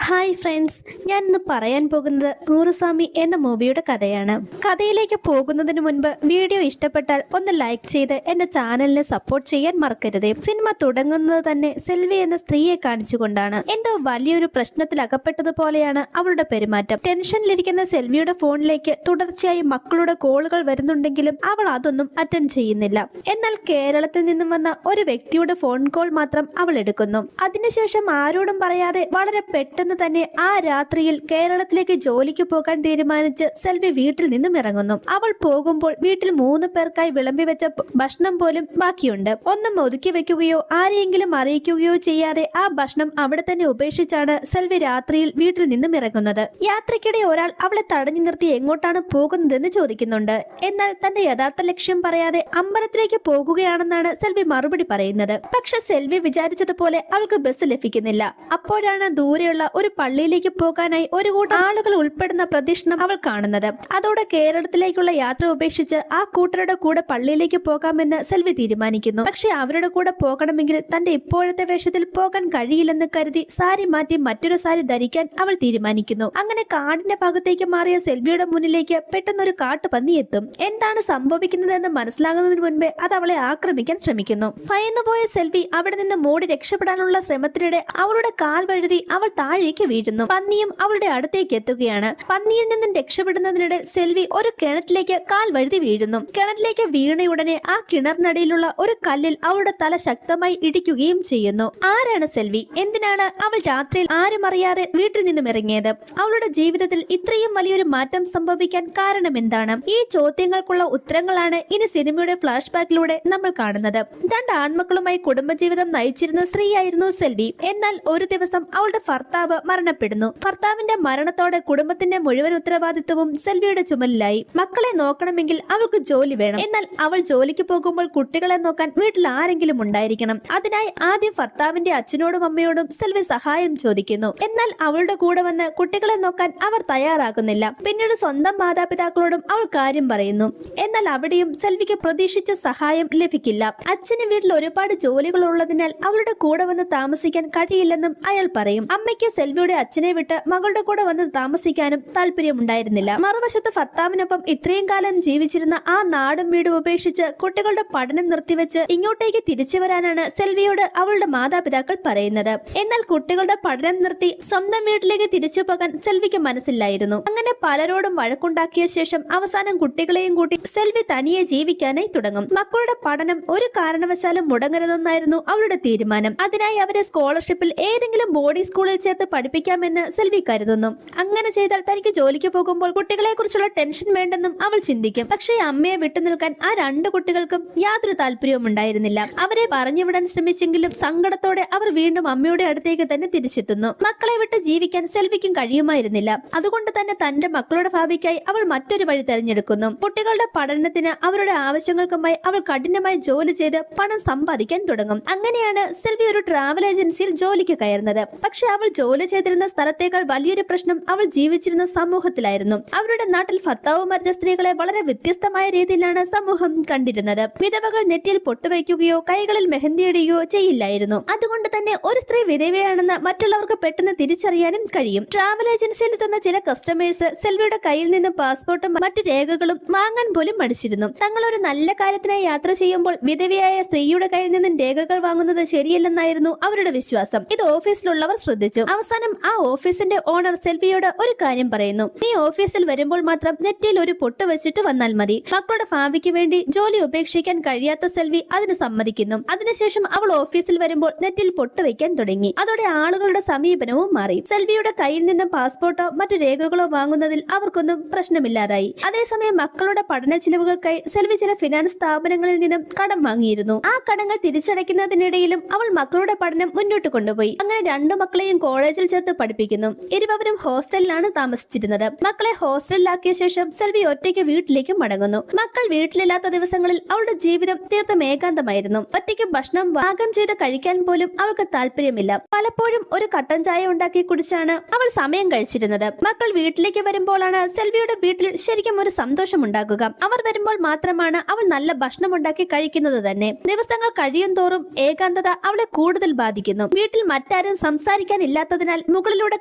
Hi friends, ഞാൻ ഇന്ന് പറയാൻ പോകുന്നത് നൂറുസ്വാമി എന്ന മൂവിയുടെ കഥയാണ്. കഥയിലേക്ക് പോകുന്നതിന് മുൻപ് വീഡിയോ ഇഷ്ടപ്പെട്ടാൽ ഒന്ന് ലൈക്ക് ചെയ്ത് എന്റെ ചാനലിനെ സപ്പോർട്ട് ചെയ്യാൻ മറക്കരുത്. സിനിമ തുടങ്ങുന്നത് തന്നെ സെൽവി എന്ന സ്ത്രീയെ കാണിച്ചുകൊണ്ടാണ്. എന്തോ വലിയൊരു പ്രശ്നത്തിൽ അകപ്പെട്ടതുപോലെയാണ് അവളുടെ പെരുമാറ്റം. ടെൻഷനിലിരിക്കുന്ന സെൽവിയുടെ ഫോണിലേക്ക് തുടർച്ചയായി മക്കളുടെ കോളുകൾ വരുന്നുണ്ടെങ്കിലും അവൾ അതൊന്നും അറ്റൻഡ് ചെയ്യുന്നില്ല. എന്നാൽ കേരളത്തിൽ നിന്നും വന്ന ഒരു വ്യക്തിയുടെ ഫോൺ കോൾ മാത്രം അവൾ എടുക്കുന്നു. അതിനുശേഷം ആരോടും പറയാതെ വളരെ പെട്ടെന്ന് തന്നെ ആ രാത്രിയിൽ കേരളത്തിലേക്ക് ജോലിക്ക് പോകാൻ തീരുമാനിച്ച് സെൽവി വീട്ടിൽ നിന്നും ഇറങ്ങുന്നു. അവൾ പോകുമ്പോൾ വീട്ടിൽ 3 പേർക്കായി വിളമ്പി വെച്ച ഭക്ഷണം പോലും ബാക്കിയുണ്ട്. ഒന്നും ഒതുക്കി വെക്കുകയോ ആരെയെങ്കിലും അറിയിക്കുകയോ ചെയ്യാതെ ആ ഭക്ഷണം അവിടെ തന്നെ ഉപേക്ഷിച്ചാണ് സെൽവി രാത്രിയിൽ വീട്ടിൽ നിന്നും ഇറങ്ങുന്നത്. യാത്രയ്ക്കിടെ ഒരാൾ അവളെ തടഞ്ഞു നിർത്തി എങ്ങോട്ടാണ് പോകുന്നതെന്ന് ചോദിക്കുന്നുണ്ട്. എന്നാൽ തന്റെ യഥാർത്ഥ ലക്ഷ്യം പറയാതെ അമ്പലത്തിലേക്ക് പോകുകയാണെന്നാണ് സെൽവി മറുപടി പറയുന്നത്. പക്ഷെ സെൽവി വിചാരിച്ചതുപോലെ അവൾക്ക് ബസ് ലഭിക്കുന്നില്ല. അപ്പോഴാണ് ദൂരെയുള്ള ഒരു പള്ളിയിലേക്ക് പോകാനായി ഒരു കൂട്ടം ആളുകൾ ഉൾപ്പെടുന്ന പ്രദക്ഷിണം അവൾ കാണുന്നത്. അതോടെ കേരളത്തിലേക്കുള്ള യാത്ര ഉപേക്ഷിച്ച് ആ കൂട്ടരുടെ കൂടെ പള്ളിയിലേക്ക് പോകാമെന്ന് സെൽവി തീരുമാനിക്കുന്നു. പക്ഷെ അവരുടെ കൂടെ പോകണമെങ്കിൽ തന്റെ ഇപ്പോഴത്തെ വേഷത്തിൽ പോകാൻ കഴിയില്ലെന്ന് കരുതി സാരി മാറ്റി മറ്റൊരു സാരി ധരിക്കാൻ അവൾ തീരുമാനിക്കുന്നു. അങ്ങനെ കാടിന്റെ ഭാഗത്തേക്ക് മാറിയ സെൽവിയുടെ മുന്നിലേക്ക് പെട്ടെന്നൊരു കാട്ടുപന്നി എത്തും. എന്താണ് സംഭവിക്കുന്നതെന്ന് മനസ്സിലാകുന്നതിന് മുൻപേ അത് അവളെ ആക്രമിക്കാൻ ശ്രമിക്കുന്നു. ഭയന്നുപോയ സെൽവി അവിടെ നിന്ന് മോടി രക്ഷപ്പെടാനുള്ള ശ്രമത്തിനിടെ അവളുടെ കാൽ വഴുതി അവൾ താഴേക്ക് വീഴുന്നു. പന്നിയും അവളുടെ അടുത്തേക്ക് എത്തുകയാണ്. പന്നിയിൽ നിന്നും രക്ഷപ്പെടുന്നതിനിടെ സെൽവി ഒരു കിണറ്റിലേക്ക് കാൽ വഴുതി വീഴുന്നു. കിണറ്റിലേക്ക് വീണയുടനെ ആ കിണറിനടിയിലുള്ള ഒരു കല്ലിൽ അവളുടെ തല ശക്തമായി ഇടിക്കുകയും ചെയ്യുന്നു. ആരാണ് സെൽവി? എന്തിനാണ് അവൾ രാത്രിയിൽ ആരും അറിയാതെ വീട്ടിൽ നിന്നും ഇറങ്ങിയത്? അവളുടെ ജീവിതത്തിൽ ഇത്രയും വലിയൊരു മാറ്റം സംഭവിക്കാൻ കാരണം എന്താണ്? ഈ ചോദ്യങ്ങൾക്കുള്ള ഉത്തരങ്ങളാണ് ഇനി സിനിമയുടെ ഫ്ലാഷ് ബാക്കിലൂടെ നമ്മൾ കാണുന്നത്. 2 ആൺമക്കളുമായി കുടുംബജീവിതം നയിച്ചിരുന്ന സ്ത്രീയായിരുന്നു സെൽവി. എന്നാൽ ഒരു ദിവസം അവളുടെ ഭർത്താവ് മരണപ്പെടുന്നു. ഭർത്താവിന്റെ മരണത്തോടെ കുടുംബത്തിന്റെ മുഴുവൻ ഉത്തരവാദിത്വവും സെൽവിയുടെ ചുമലിലായി. മക്കളെ നോക്കണമെങ്കിൽ അവൾക്ക് ജോലി വേണം. എന്നാൽ അവൾ ജോലിക്ക് പോകുമ്പോൾ കുട്ടികളെ നോക്കാൻ വീട്ടിൽ ആരെങ്കിലും ഉണ്ടായിരിക്കണം. അതിനായി ആദ്യം ഭർത്താവിന്റെ അച്ഛനോടും അമ്മയോടും സെൽവി സഹായം ചോദിക്കുന്നു. എന്നാൽ അവളുടെ കൂടെ വന്ന് കുട്ടികളെ നോക്കാൻ അവർ തയ്യാറാകുന്നില്ല. പിന്നീട് സ്വന്തം മാതാപിതാക്കളോടും അവൾ കാര്യം പറയുന്നു. എന്നാൽ അവിടെയും സെൽവിക്ക് പ്രതീക്ഷിച്ച സഹായം ലഭിക്കില്ല. അച്ഛന് വീട്ടിൽ ഒരുപാട് ജോലികൾ ഉള്ളതിനാൽ അവളുടെ കൂടെ വന്ന് താമസിക്കാൻ കഴിയില്ലെന്നും അയാൾ പറയും. അമ്മയ്ക്ക് സെൽവിയുടെ അച്ഛനെ വിട്ട് മകളുടെ കൂടെ വന്ന് താമസിക്കാനും താല്പര്യമുണ്ടായിരുന്നില്ല. മറുവശത്ത് ഭർത്താവിനൊപ്പം ഇത്രയും കാലം ജീവിച്ചിരുന്ന ആ നാടും വീടും ഉപേക്ഷിച്ച് കുട്ടികളുടെ പഠനം നിർത്തിവെച്ച് ഇങ്ങോട്ടേക്ക് തിരിച്ചു വരാനാണ് സെൽവിയോട് അവളുടെ മാതാപിതാക്കൾ പറയുന്നത്. എന്നാൽ കുട്ടികളുടെ പഠനം നിർത്തി സ്വന്തം വീട്ടിലേക്ക് തിരിച്ചു പോകാൻ സെൽവിക്ക് മനസ്സില്ലായിരുന്നു. അങ്ങനെ പലരോടും വഴക്കുണ്ടാക്കിയ ശേഷം അവസാനം കുട്ടികളെയും കൂട്ടി സെൽവി തനിയെ ജീവിക്കാനായി തുടങ്ങും. മക്കളുടെ പഠനം ഒരു കാരണവശാലും മുടങ്ങരുതെന്നായിരുന്നു അവളുടെ തീരുമാനം. അതിനായി അവരെ സ്കോളർഷിപ്പിൽ ഏതെങ്കിലും ബോർഡിംഗ് സ്കൂളിൽ ചേർത്ത് പഠിപ്പിക്കാമെന്ന് സെൽവി കരുതുന്നു. അങ്ങനെ ചെയ്താൽ തനിക്ക് ജോലിക്ക് പോകുമ്പോൾ കുട്ടികളെ കുറിച്ചുള്ള ടെൻഷൻ വേണ്ടെന്നും അവൾ ചിന്തിക്കും. പക്ഷേ അമ്മയെ വിട്ടുനിൽക്കാൻ ആ 2 കുട്ടികൾക്കും യാതൊരു താല്പര്യവും ഉണ്ടായിരുന്നില്ല. അവരെ പറഞ്ഞുവിടാൻ ശ്രമിച്ചെങ്കിലും സങ്കടത്തോടെ അവർ വീണ്ടും അമ്മയുടെ അടുത്തേക്ക് തന്നെ തിരിച്ചെത്തുന്നു. മക്കളെ വിട്ട് ജീവിക്കാൻ സെൽവിക്കും കഴിയുമായിരുന്നില്ല. അതുകൊണ്ട് തന്നെ തന്റെ മക്കളുടെ ഭാവിക്കായി അവൾ മറ്റൊരു വഴി തെരഞ്ഞെടുക്കുന്നു. കുട്ടികളുടെ പഠനത്തിന് അവരുടെ ആവശ്യങ്ങൾക്കുമായി അവൾ കഠിനമായി ജോലി ചെയ്ത് പണം സമ്പാദിക്കാൻ തുടങ്ങും. അങ്ങനെയാണ് സെൽവി ഒരു ട്രാവൽ ഏജൻസിയിൽ ജോലിക്ക് കയറുന്നത്. പക്ഷെ അവൾ ജോലി ചെയ്തിരുന്ന സ്ഥലത്തേക്കാൾ വലിയൊരു പ്രശ്നം അവൾ ജീവിച്ചിരുന്ന സമൂഹത്തിലായിരുന്നു. അവരുടെ നാട്ടിൽ ഭർത്താവ് മരിച്ച സ്ത്രീകളെ വളരെ വ്യത്യസ്തമായ രീതിയിലാണ് സമൂഹം കണ്ടിരുന്നത്. വിധവകൾ നെറ്റിയിൽ പൊട്ടുവയ്ക്കുകയോ കൈകളിൽ മെഹന്തിയിടുകയോ ചെയ്യില്ലായിരുന്നു. അതുകൊണ്ട് തന്നെ ഒരു സ്ത്രീ വിധവയാണെന്ന് മറ്റുള്ളവർക്ക് പെട്ടെന്ന് തിരിച്ചറിയാനും കഴിയും. ട്രാവൽ ഏജൻസിയിൽ എത്തുന്ന ചില കസ്റ്റമേഴ്സ് സെൽവിയുടെ കയ്യിൽ നിന്ന് പാസ്പോർട്ടും മറ്റു രേഖകളും വാങ്ങാൻ പോലും മടിച്ചിരുന്നു. തങ്ങൾ ഒരു നല്ല കാര്യത്തിനായി യാത്ര ചെയ്യുമ്പോൾ വിധവയായ സ്ത്രീയുടെ കയ്യിൽ നിന്നും രേഖകൾ വാങ്ങുന്നത് ശരിയല്ലെന്നായിരുന്നു അവരുടെ വിശ്വാസം. ഇത് ഓഫീസിലുള്ളവർ ശ്രദ്ധിച്ചു. അവസാനം ആ ഓഫീസിന്റെ ഓണർ സെൽവിയോട് ഒരു കാര്യം പറയുന്നു. നീ ഓഫീസിൽ വരുമ്പോൾ മാത്രം നെറ്റിയിൽ ഒരു പൊട്ട് വെച്ചിട്ട് വന്നാൽ മതി. മക്കളുടെ ഭാവിക്ക് വേണ്ടി ജോലി ഉപേക്ഷിക്കാൻ കഴിയാത്ത സെൽവി അതിന് സമ്മതിക്കുന്നു. അതിനുശേഷം അവൾ ഓഫീസിൽ വരുമ്പോൾ നെറ്റിയിൽ പൊട്ട് വയ്ക്കാൻ തുടങ്ങി. അതോടെ ആളുകളുടെ സമീപനവും മാറി. സെൽവിയുടെ കയ്യിൽ നിന്നും പാസ്പോർട്ടോ മറ്റു രേഖകളോ വാങ്ങുന്നതിൽ അവർക്കൊന്നും പ്രശ്നമില്ലാതായി. അതേസമയം മക്കളുടെ പഠന ചിലവുകൾക്കായി സെൽവി ചില ഫിനാൻസ് സ്ഥാപനങ്ങളിൽ നിന്നും കടം വാങ്ങിയിരുന്നു. ആ കടങ്ങൾ തിരിച്ചടയ്ക്കുന്നതിനിടയിലും അവൾ മക്കളുടെ പഠനം മുന്നോട്ട് കൊണ്ടുപോയി. അങ്ങനെ 2 മക്കളെയും കോളേജിൽ ചേർത്ത് പഠിപ്പിക്കുന്നു. ഇരുവരും ഹോസ്റ്റലിലാണ് താമസിച്ചിരുന്നത്. മക്കളെ ഹോസ്റ്റലിലാക്കിയ ശേഷം സെൽവി ഒറ്റയ്ക്ക് വീട്ടിലേക്ക് മടങ്ങുന്നു. മക്കൾ വീട്ടിലില്ലാത്ത ദിവസങ്ങളിൽ അവളുടെ ജീവിതം തീർത്തും ഏകാന്തമായിരുന്നു. ഒറ്റയ്ക്ക് ഭക്ഷണം പാകം ചെയ്ത് കഴിക്കാൻ പോലും അവൾക്ക് താല്പര്യമില്ല. പലപ്പോഴും ഒരു കട്ടൻ ചായ ഉണ്ടാക്കി കുടിച്ചാണ് അവൾ സമയം കഴിച്ചിരുന്നത്. മക്കൾ വീട്ടിലേക്ക് വരുമ്പോഴാണ് സെൽവിയുടെ വീട്ടിൽ ശരിക്കും ഒരു സന്തോഷം ഉണ്ടാകുക. അവർ വരുമ്പോൾ മാത്രമാണ് അവൾ നല്ല ഭക്ഷണം ഉണ്ടാക്കി കഴിക്കുന്നത് തന്നെ. ദിവസങ്ങൾ കഴിയും തോറും ഏകാന്തത അവളെ കൂടുതൽ ബാധിക്കുന്നു. വീട്ടിൽ മറ്റാരും സംസാരിക്കാനില്ലാത്തതിനാൽ ആയതിനാൽ മുകളിലൂടെ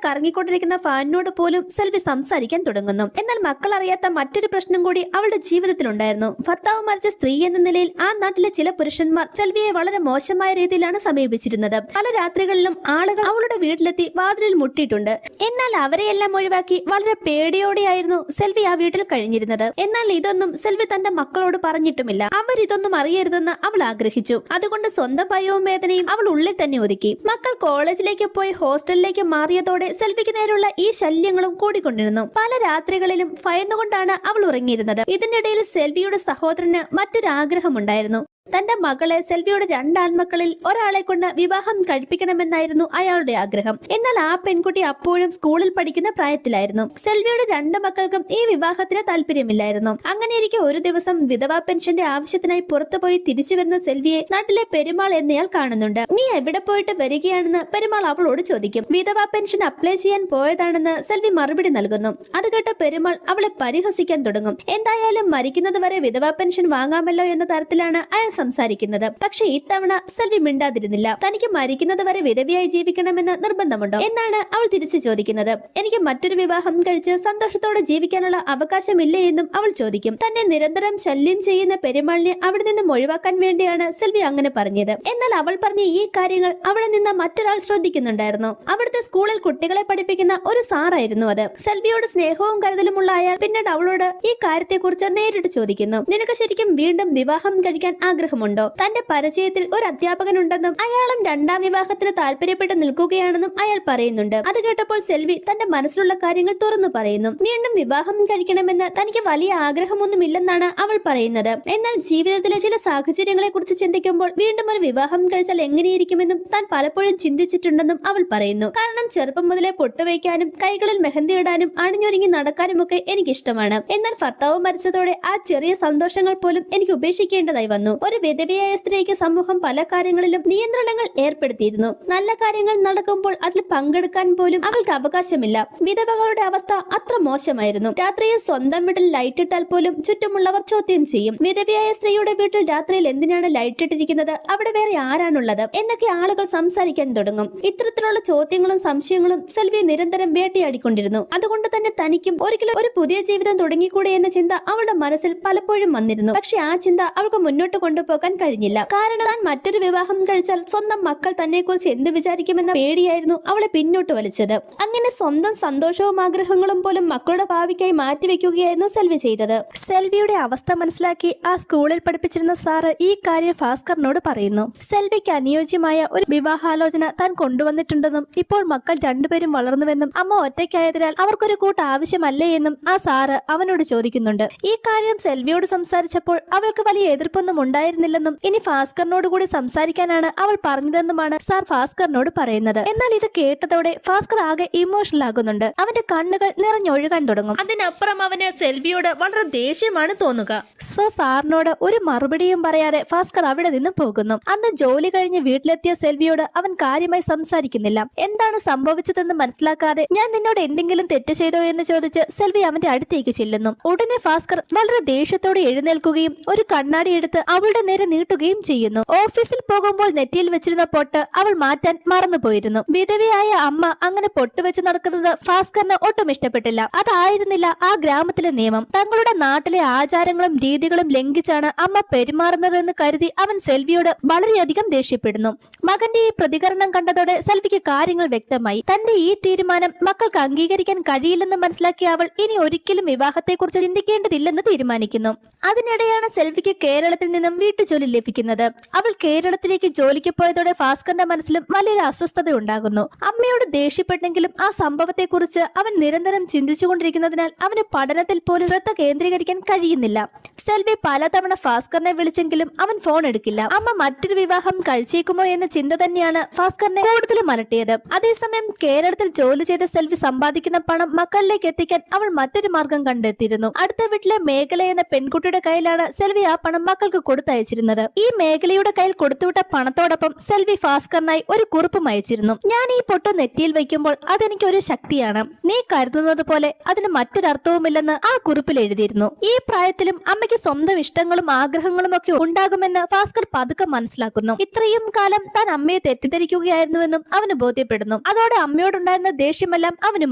കറങ്ങിക്കൊണ്ടിരിക്കുന്ന ഫാനിനോട് പോലും സെൽവി സംസാരിക്കാൻ തുടങ്ങുന്നു. എന്നാൽ മക്കൾ അറിയാത്ത മറ്റൊരു പ്രശ്നം കൂടി അവളുടെ ജീവിതത്തിലുണ്ടായിരുന്നു. ഭർത്താവ് മരിച്ച സ്ത്രീ എന്ന നിലയിൽ ആ നാട്ടിലെ ചില പുരുഷന്മാർ സെൽവിയെ വളരെ മോശമായ രീതിയിലാണ് സമീപിച്ചിരുന്നത്. പല രാത്രികളിലും ആളുകൾ അവളുടെ വീട്ടിലെത്തി വാതിലിൽ മുട്ടിയിട്ടുണ്ട്. എന്നാൽ അവരെയെല്ലാം ഒഴിവാക്കി വളരെ പേടിയോടെയായിരുന്നു സെൽവി ആ വീട്ടിൽ കഴിഞ്ഞിരുന്നത്. എന്നാൽ ഇതൊന്നും സെൽവി തന്റെ മക്കളോട് പറഞ്ഞിട്ടുമില്ല. അവർ ഇതൊന്നും അറിയരുതെന്ന് അവൾ ആഗ്രഹിച്ചു. അതുകൊണ്ട് സ്വന്തം ഭയവും വേദനയും അവൾ ഉള്ളിൽ തന്നെ ഒതുക്കി. മക്കൾ കോളേജിലേക്ക് പോയി ഹോസ്റ്റലിലേക്ക് മാറിയതോടെ സെൽവിക്ക് നേരെയുള്ള ഈ ശല്യങ്ങളും കൂടിക്കൊണ്ടിരുന്നു. പല രാത്രികളിലും ഭയന്നുകൊണ്ടാണ് അവൾ ഉറങ്ങിയിരുന്നത്. ഇതിനിടയിൽ സെൽവിയുടെ സഹോദരന് മറ്റൊരു ആഗ്രഹമുണ്ടായിരുന്നു. തന്റെ മകളെ സെൽവിയുടെ രണ്ടാൺമക്കളിൽ ഒരാളെ കൊണ്ട് വിവാഹം കഴിപ്പിക്കണമെന്നായിരുന്നു അയാളുടെ ആഗ്രഹം. എന്നാൽ ആ പെൺകുട്ടി അപ്പോഴും സ്കൂളിൽ പഠിക്കുന്ന പ്രായത്തിലായിരുന്നു. സെൽവിയുടെ രണ്ട് മക്കൾക്കും ഈ വിവാഹത്തിന് താല്പര്യമില്ലായിരുന്നു. അങ്ങനെയിരിക്കെ ഒരു ദിവസം വിധവാ പെൻഷന്റെ ആവശ്യത്തിനായി പുറത്തുപോയി തിരിച്ചു വരുന്ന സെൽവിയെ നാട്ടിലെ പെരുമാൾ എന്നയാൾ കാണുന്നുണ്ട്. നീ എവിടെ പോയിട്ട് വരികയാണെന്ന് പെരുമാൾ അവളോട് ചോദിക്കും. വിധവാ പെൻഷൻ അപ്ലൈ ചെയ്യാൻ പോയതാണെന്ന് സെൽവി മറുപടി നൽകുന്നു. അത് കേട്ട പെരുമാൾ അവളെ പരിഹസിക്കാൻ തുടങ്ങും. എന്തായാലും മരിക്കുന്നത് വരെ വിധവാ പെൻഷൻ വാങ്ങാമല്ലോ എന്ന തരത്തിലാണ് അയാൾ സംസാരിക്കുന്നത്. പക്ഷെ ഇത്തവണ സെൽവി മിണ്ടാതിരുന്നില്ല. തനിക്ക് മരിക്കുന്നത് വരെ വിധവയായി ജീവിക്കണമെന്ന് നിർബന്ധമുണ്ടോ എന്നാണ് അവൾ തിരിച്ചു ചോദിക്കുന്നത്. എനിക്ക് മറ്റൊരു വിവാഹം കഴിച്ച് സന്തോഷത്തോടെ ജീവിക്കാനുള്ള അവകാശമില്ലേ എന്നും അവൾ ചോദിക്കും. തന്നെ നിരന്തരം ശല്യം ചെയ്യുന്ന പെരുമാളിനെ അവിടെ നിന്നും ഒഴിവാക്കാൻ വേണ്ടിയാണ് സെൽവി അങ്ങനെ പറഞ്ഞത്. എന്നാൽ അവൾ പറഞ്ഞ ഈ കാര്യങ്ങൾ അവിടെ നിന്ന് മറ്റൊരാൾ ശ്രദ്ധിക്കുന്നുണ്ടായിരുന്നു. അവിടുത്തെ സ്കൂളിൽ കുട്ടികളെ പഠിപ്പിക്കുന്ന ഒരു സാറായിരുന്നു അത്. സെൽവിയോട് സ്നേഹവും കരുതലുമുള്ള അയാൾ പിന്നീട് അവളോട് ഈ കാര്യത്തെക്കുറിച്ച് നേരിട്ട് ചോദിക്കുന്നു. നിനക്ക് ശരിക്കും വീണ്ടും വിവാഹം കഴിക്കാൻ ആഗ്രഹമുണ്ടോ? തന്റെ പരിചയത്തിൽ ഒരു അധ്യാപകൻ ഉണ്ടെന്നും അയാളും രണ്ടാം വിവാഹത്തിന് താല്പര്യപ്പെട്ട് നിൽക്കുകയാണെന്നും അയാൾ പറയുന്നുണ്ട്. അത് കേട്ടപ്പോൾ സെൽവി തന്റെ മനസ്സിലുള്ള കാര്യങ്ങൾ തുറന്നു പറയുന്നു. വീണ്ടും വിവാഹം കഴിക്കണമെന്ന് തനിക്ക് വലിയ ആഗ്രഹമൊന്നുമില്ലെന്നാണ് അവൾ പറയുന്നത്. എന്നാൽ ജീവിതത്തിലെ ചില സാഹചര്യങ്ങളെ കുറിച്ച് ചിന്തിക്കുമ്പോൾ വീണ്ടും ഒരു വിവാഹം കഴിച്ചാൽ എങ്ങനെയിരിക്കുമെന്നും താൻ പലപ്പോഴും ചിന്തിച്ചിട്ടുണ്ടെന്നും അവൾ പറയുന്നു. കാരണം ചെറുപ്പം മുതലേ പൊട്ടുവയ്ക്കാനും കൈകളിൽ മെഹന്തി ഇടാനും അണിഞ്ഞൊരുങ്ങി നടക്കാനും ഒക്കെ എനിക്കിഷ്ടമാണ്. എന്നാൽ ഭർത്താവ് മരിച്ചതോടെ ആ ചെറിയ സന്തോഷങ്ങൾ പോലും എനിക്ക് ഉപേക്ഷിക്കേണ്ടതായി വന്നു. ഒരു വിധവയായ സ്ത്രീക്ക് സമൂഹം പല കാര്യങ്ങളിലും നിയന്ത്രണങ്ങൾ ഏർപ്പെടുത്തിയിരുന്നു. നല്ല കാര്യങ്ങൾ നടക്കുമ്പോൾ അതിൽ പങ്കെടുക്കാൻ പോലും അവൾക്ക് അവകാശമില്ല. വിധവകളുടെ അവസ്ഥ അത്ര മോശമായിരുന്നു. രാത്രിയിൽ സ്വന്തം വീട്ടിൽ ലൈറ്റ് ഇട്ടാൽ പോലും ചുറ്റുമുള്ളവർ ചോദ്യം ചെയ്യും. വിധവയായ സ്ത്രീയുടെ വീട്ടിൽ രാത്രിയിൽ എന്തിനാണ് ലൈറ്റ് ഇട്ടിരിക്കുന്നത്, അവിടെ വേറെ ആരാണുള്ളത് എന്നൊക്കെ ആളുകൾ സംസാരിക്കാൻ തുടങ്ങും. ഇത്തരത്തിലുള്ള ചോദ്യങ്ങളും സംശയങ്ങളും സെൽവി നിരന്തരം വേട്ടയാടിക്കൊണ്ടിരുന്നു. അതുകൊണ്ട് തന്നെ തനിക്കും ഒരിക്കലും ഒരു പുതിയ ജീവിതം തുടങ്ങിക്കൂടെ എന്ന ചിന്ത അവളുടെ മനസ്സിൽ പലപ്പോഴും വന്നിരുന്നു. പക്ഷെ ആ ചിന്ത അവൾക്ക് മുന്നോട്ട് കൊണ്ടുപോകാൻ കഴിഞ്ഞില്ല. കാരണം താൻ മറ്റൊരു വിവാഹം കഴിച്ചാൽ സ്വന്തം മക്കൾ തന്നെ കുറിച്ച് എന്ത് വിചാരിക്കുമെന്ന പേടിയായിരുന്നു അവളെ പിന്നോട്ട് വലിച്ചത്. അങ്ങനെ സ്വന്തം സന്തോഷവും ആഗ്രഹങ്ങളും പോലും മക്കളുടെ ഭാവിക്കായി മാറ്റിവെക്കുകയായിരുന്നു സെൽവി ചെയ്തത്. സെൽവിയുടെ അവസ്ഥ മനസ്സിലാക്കി ആ സ്കൂളിൽ പഠിപ്പിച്ചിരുന്ന സാറ് ഈ കാര്യം ഭാസ്കറിനോട് പറയുന്നു. സെൽവിക്ക് അനുയോജ്യമായ ഒരു വിവാഹാലോചന താൻ കൊണ്ടുവന്നിട്ടുണ്ടെന്നും ഇപ്പോൾ മക്കൾ രണ്ടുപേരും വളർന്നുവെന്നും അമ്മ ഒറ്റയ്ക്കായതിനാൽ അവർക്കൊരു കൂട്ട് ആവശ്യമല്ലേ എന്നും ആ സാറ് അവനോട് ചോദിക്കുന്നുണ്ട്. ഈ കാര്യം സെൽവിയോട് സംസാരിച്ചപ്പോൾ അവൾക്ക് വലിയ എതിർപ്പൊന്നും ഉണ്ടായിരുന്നില്ലെന്നും ഇനി ഭാസ്കറിനോട് കൂടി സംസാരിക്കാനാണ് അവൾ പറഞ്ഞതെന്നുമാണ് സാർ ഭാസ്കറിനോട് പറയുന്നത്. എന്നാൽ ഇത് കേട്ടതോടെ ഭാസ്കർ ആകെ ഇമോഷണൽ ആകുന്നുണ്ട്. അവന്റെ കണ്ണുകൾ നിറഞ്ഞൊഴുകാൻ തുടങ്ങും. അതിനപ്പുറം അവന് സെൽവിയോട് വളരെ ദേഷ്യമാണ് തോന്നുക. സോ സാറിനോട് ഒരു മറുപടിയും പറയാതെ ഭാസ്കർ അവിടെ നിന്ന് പോകുന്നു. അന്ന് ജോലി കഴിഞ്ഞ് വീട്ടിലെത്തിയ സെൽവിയോട് അവൻ കാര്യമായി സംസാരിക്കുന്നില്ല. എന്താണ് സംഭവിച്ചതെന്ന് മനസ്സിലാക്കാതെ ഞാൻ നിന്നോട് എന്തെങ്കിലും തെറ്റ് ചെയ്തോ എന്ന് ചോദിച്ച് സെൽവി അവന്റെ അടുത്തേക്ക് ചെല്ലുന്നു. ഉടനെ ഭാസ്കർ വളരെ ദേഷ്യത്തോടെ എഴുന്നേൽക്കുകയും ഒരു കണ്ണാടി എടുത്ത് അവളുടെ നേരെ നീട്ടുകയും ചെയ്യുന്നു. ഓഫീസിൽ പോകുമ്പോൾ നെറ്റിയിൽ വെച്ചിരുന്ന പൊട്ട് അവൾ മാറ്റാൻ മറന്നുപോയിരുന്നു. വിധവയായ അമ്മ അങ്ങനെ പൊട്ടുവെച്ച് നടക്കുന്നത് ഭാസ്കറിന് ഒട്ടും ഇഷ്ടപ്പെട്ടില്ല. അതായിരുന്നില്ല ആ ഗ്രാമത്തിലെ നിയമം. തങ്ങളുടെ നാട്ടിലെ ആചാരങ്ങളും രീതികളും ലംഘിച്ചാണ് അമ്മ പെരുമാറുന്നതെന്ന് കരുതി അവൻ സെൽവിയോട് വളരെയധികം ദേഷ്യപ്പെടുന്നു. മകന്റെ ഈ പ്രതികരണം കണ്ടതോടെ സെൽവിക്ക് കാര്യങ്ങൾ വ്യക്തമായി. തന്റെ ഈ തീരുമാനം മക്കൾക്ക് അംഗീകരിക്കാൻ കഴിയില്ലെന്ന് മനസ്സിലാക്കിയ അവൾ ഇനി ഒരിക്കലും വിവാഹത്തെക്കുറിച്ച് ചിന്തിക്കേണ്ടതില്ലെന്ന് തീരുമാനിക്കുന്നു. അതിനിടെയാണ് സെൽവിക്ക് കേരളത്തിൽ നിന്നും വീട്ടുജോലി ലഭിക്കുന്നത്. അവൾ കേരളത്തിലേക്ക് ജോലിക്ക് പോയതോടെ ഭാസ്കറിന്റെ മനസ്സിലും വലിയൊരു അസ്വസ്ഥത ഉണ്ടാകുന്നു. അമ്മയോട് ദേഷ്യപ്പെട്ടെങ്കിലും ആ സംഭവത്തെക്കുറിച്ച് അവൻ നിരന്തരം ചിന്തിച്ചുകൊണ്ടിരിക്കുന്നതിനാൽ അവന് പഠനത്തിൽ പോലും ശ്രദ്ധ കേന്ദ്രീകരിക്കാൻ കഴിയുന്നില്ല. സെൽവി പലതവണ ഭാസ്കറിനെ വിളിച്ചെങ്കിലും അവൻ ഫോൺ എടുക്കില്ല. അമ്മ മറ്റൊരു വിവാഹം കഴിച്ചേക്കുമോ എന്ന ചിന്ത തന്നെയാണ് ഭാസ്കറിനെ കൂടുതലും അലട്ടിയത്. അതേസമയം കേരളത്തിൽ ജോലി ചെയ്ത സെൽവി സമ്പാദിക്കുന്ന പണം മക്കളിലേക്ക് എത്തിക്കാൻ അവൾ മറ്റൊരു മാർഗം കണ്ടെത്തിയിരുന്നു. അടുത്ത വീട്ടിലെ മേഖല എന്ന പെൺകുട്ടിയുടെ കയ്യിലാണ് സെൽവി ആ പണം മക്കൾക്ക് കൊടുത്തയച്ചത്. കത്തയച്ചിരുന്നത്. ഈ മേഖലയുടെ കയ്യിൽ കൊടുത്തുവിട്ട പണത്തോടൊപ്പം സെൽവി ഭാസ്കറിനായി ഒരു കുറിപ്പും അയച്ചിരുന്നു. ഞാൻ ഈ പൊട്ട് നെറ്റിയിൽ വയ്ക്കുമ്പോൾ അതെനിക്ക് ഒരു ശക്തിയാണ്. നീ കരുതുന്നത് പോലെ അതിന് മറ്റൊരർത്ഥവുമില്ലെന്ന് ആ കുറിപ്പിൽ എഴുതിയിരുന്നു. ഈ പ്രായത്തിലും അമ്മയ്ക്ക് സ്വന്തം ഇഷ്ടങ്ങളും ആഗ്രഹങ്ങളും ഒക്കെ ഉണ്ടാകുമെന്ന് ഭാസ്കർ പതുക്കെ മനസ്സിലാക്കുന്നു. ഇത്രയും കാലം താൻ അമ്മയെ തെറ്റിദ്ധരിക്കുകയായിരുന്നുവെന്നും അവന് ബോധ്യപ്പെടുന്നു. അതോടെ അമ്മയോടുണ്ടായിരുന്ന ദേഷ്യമെല്ലാം അവന്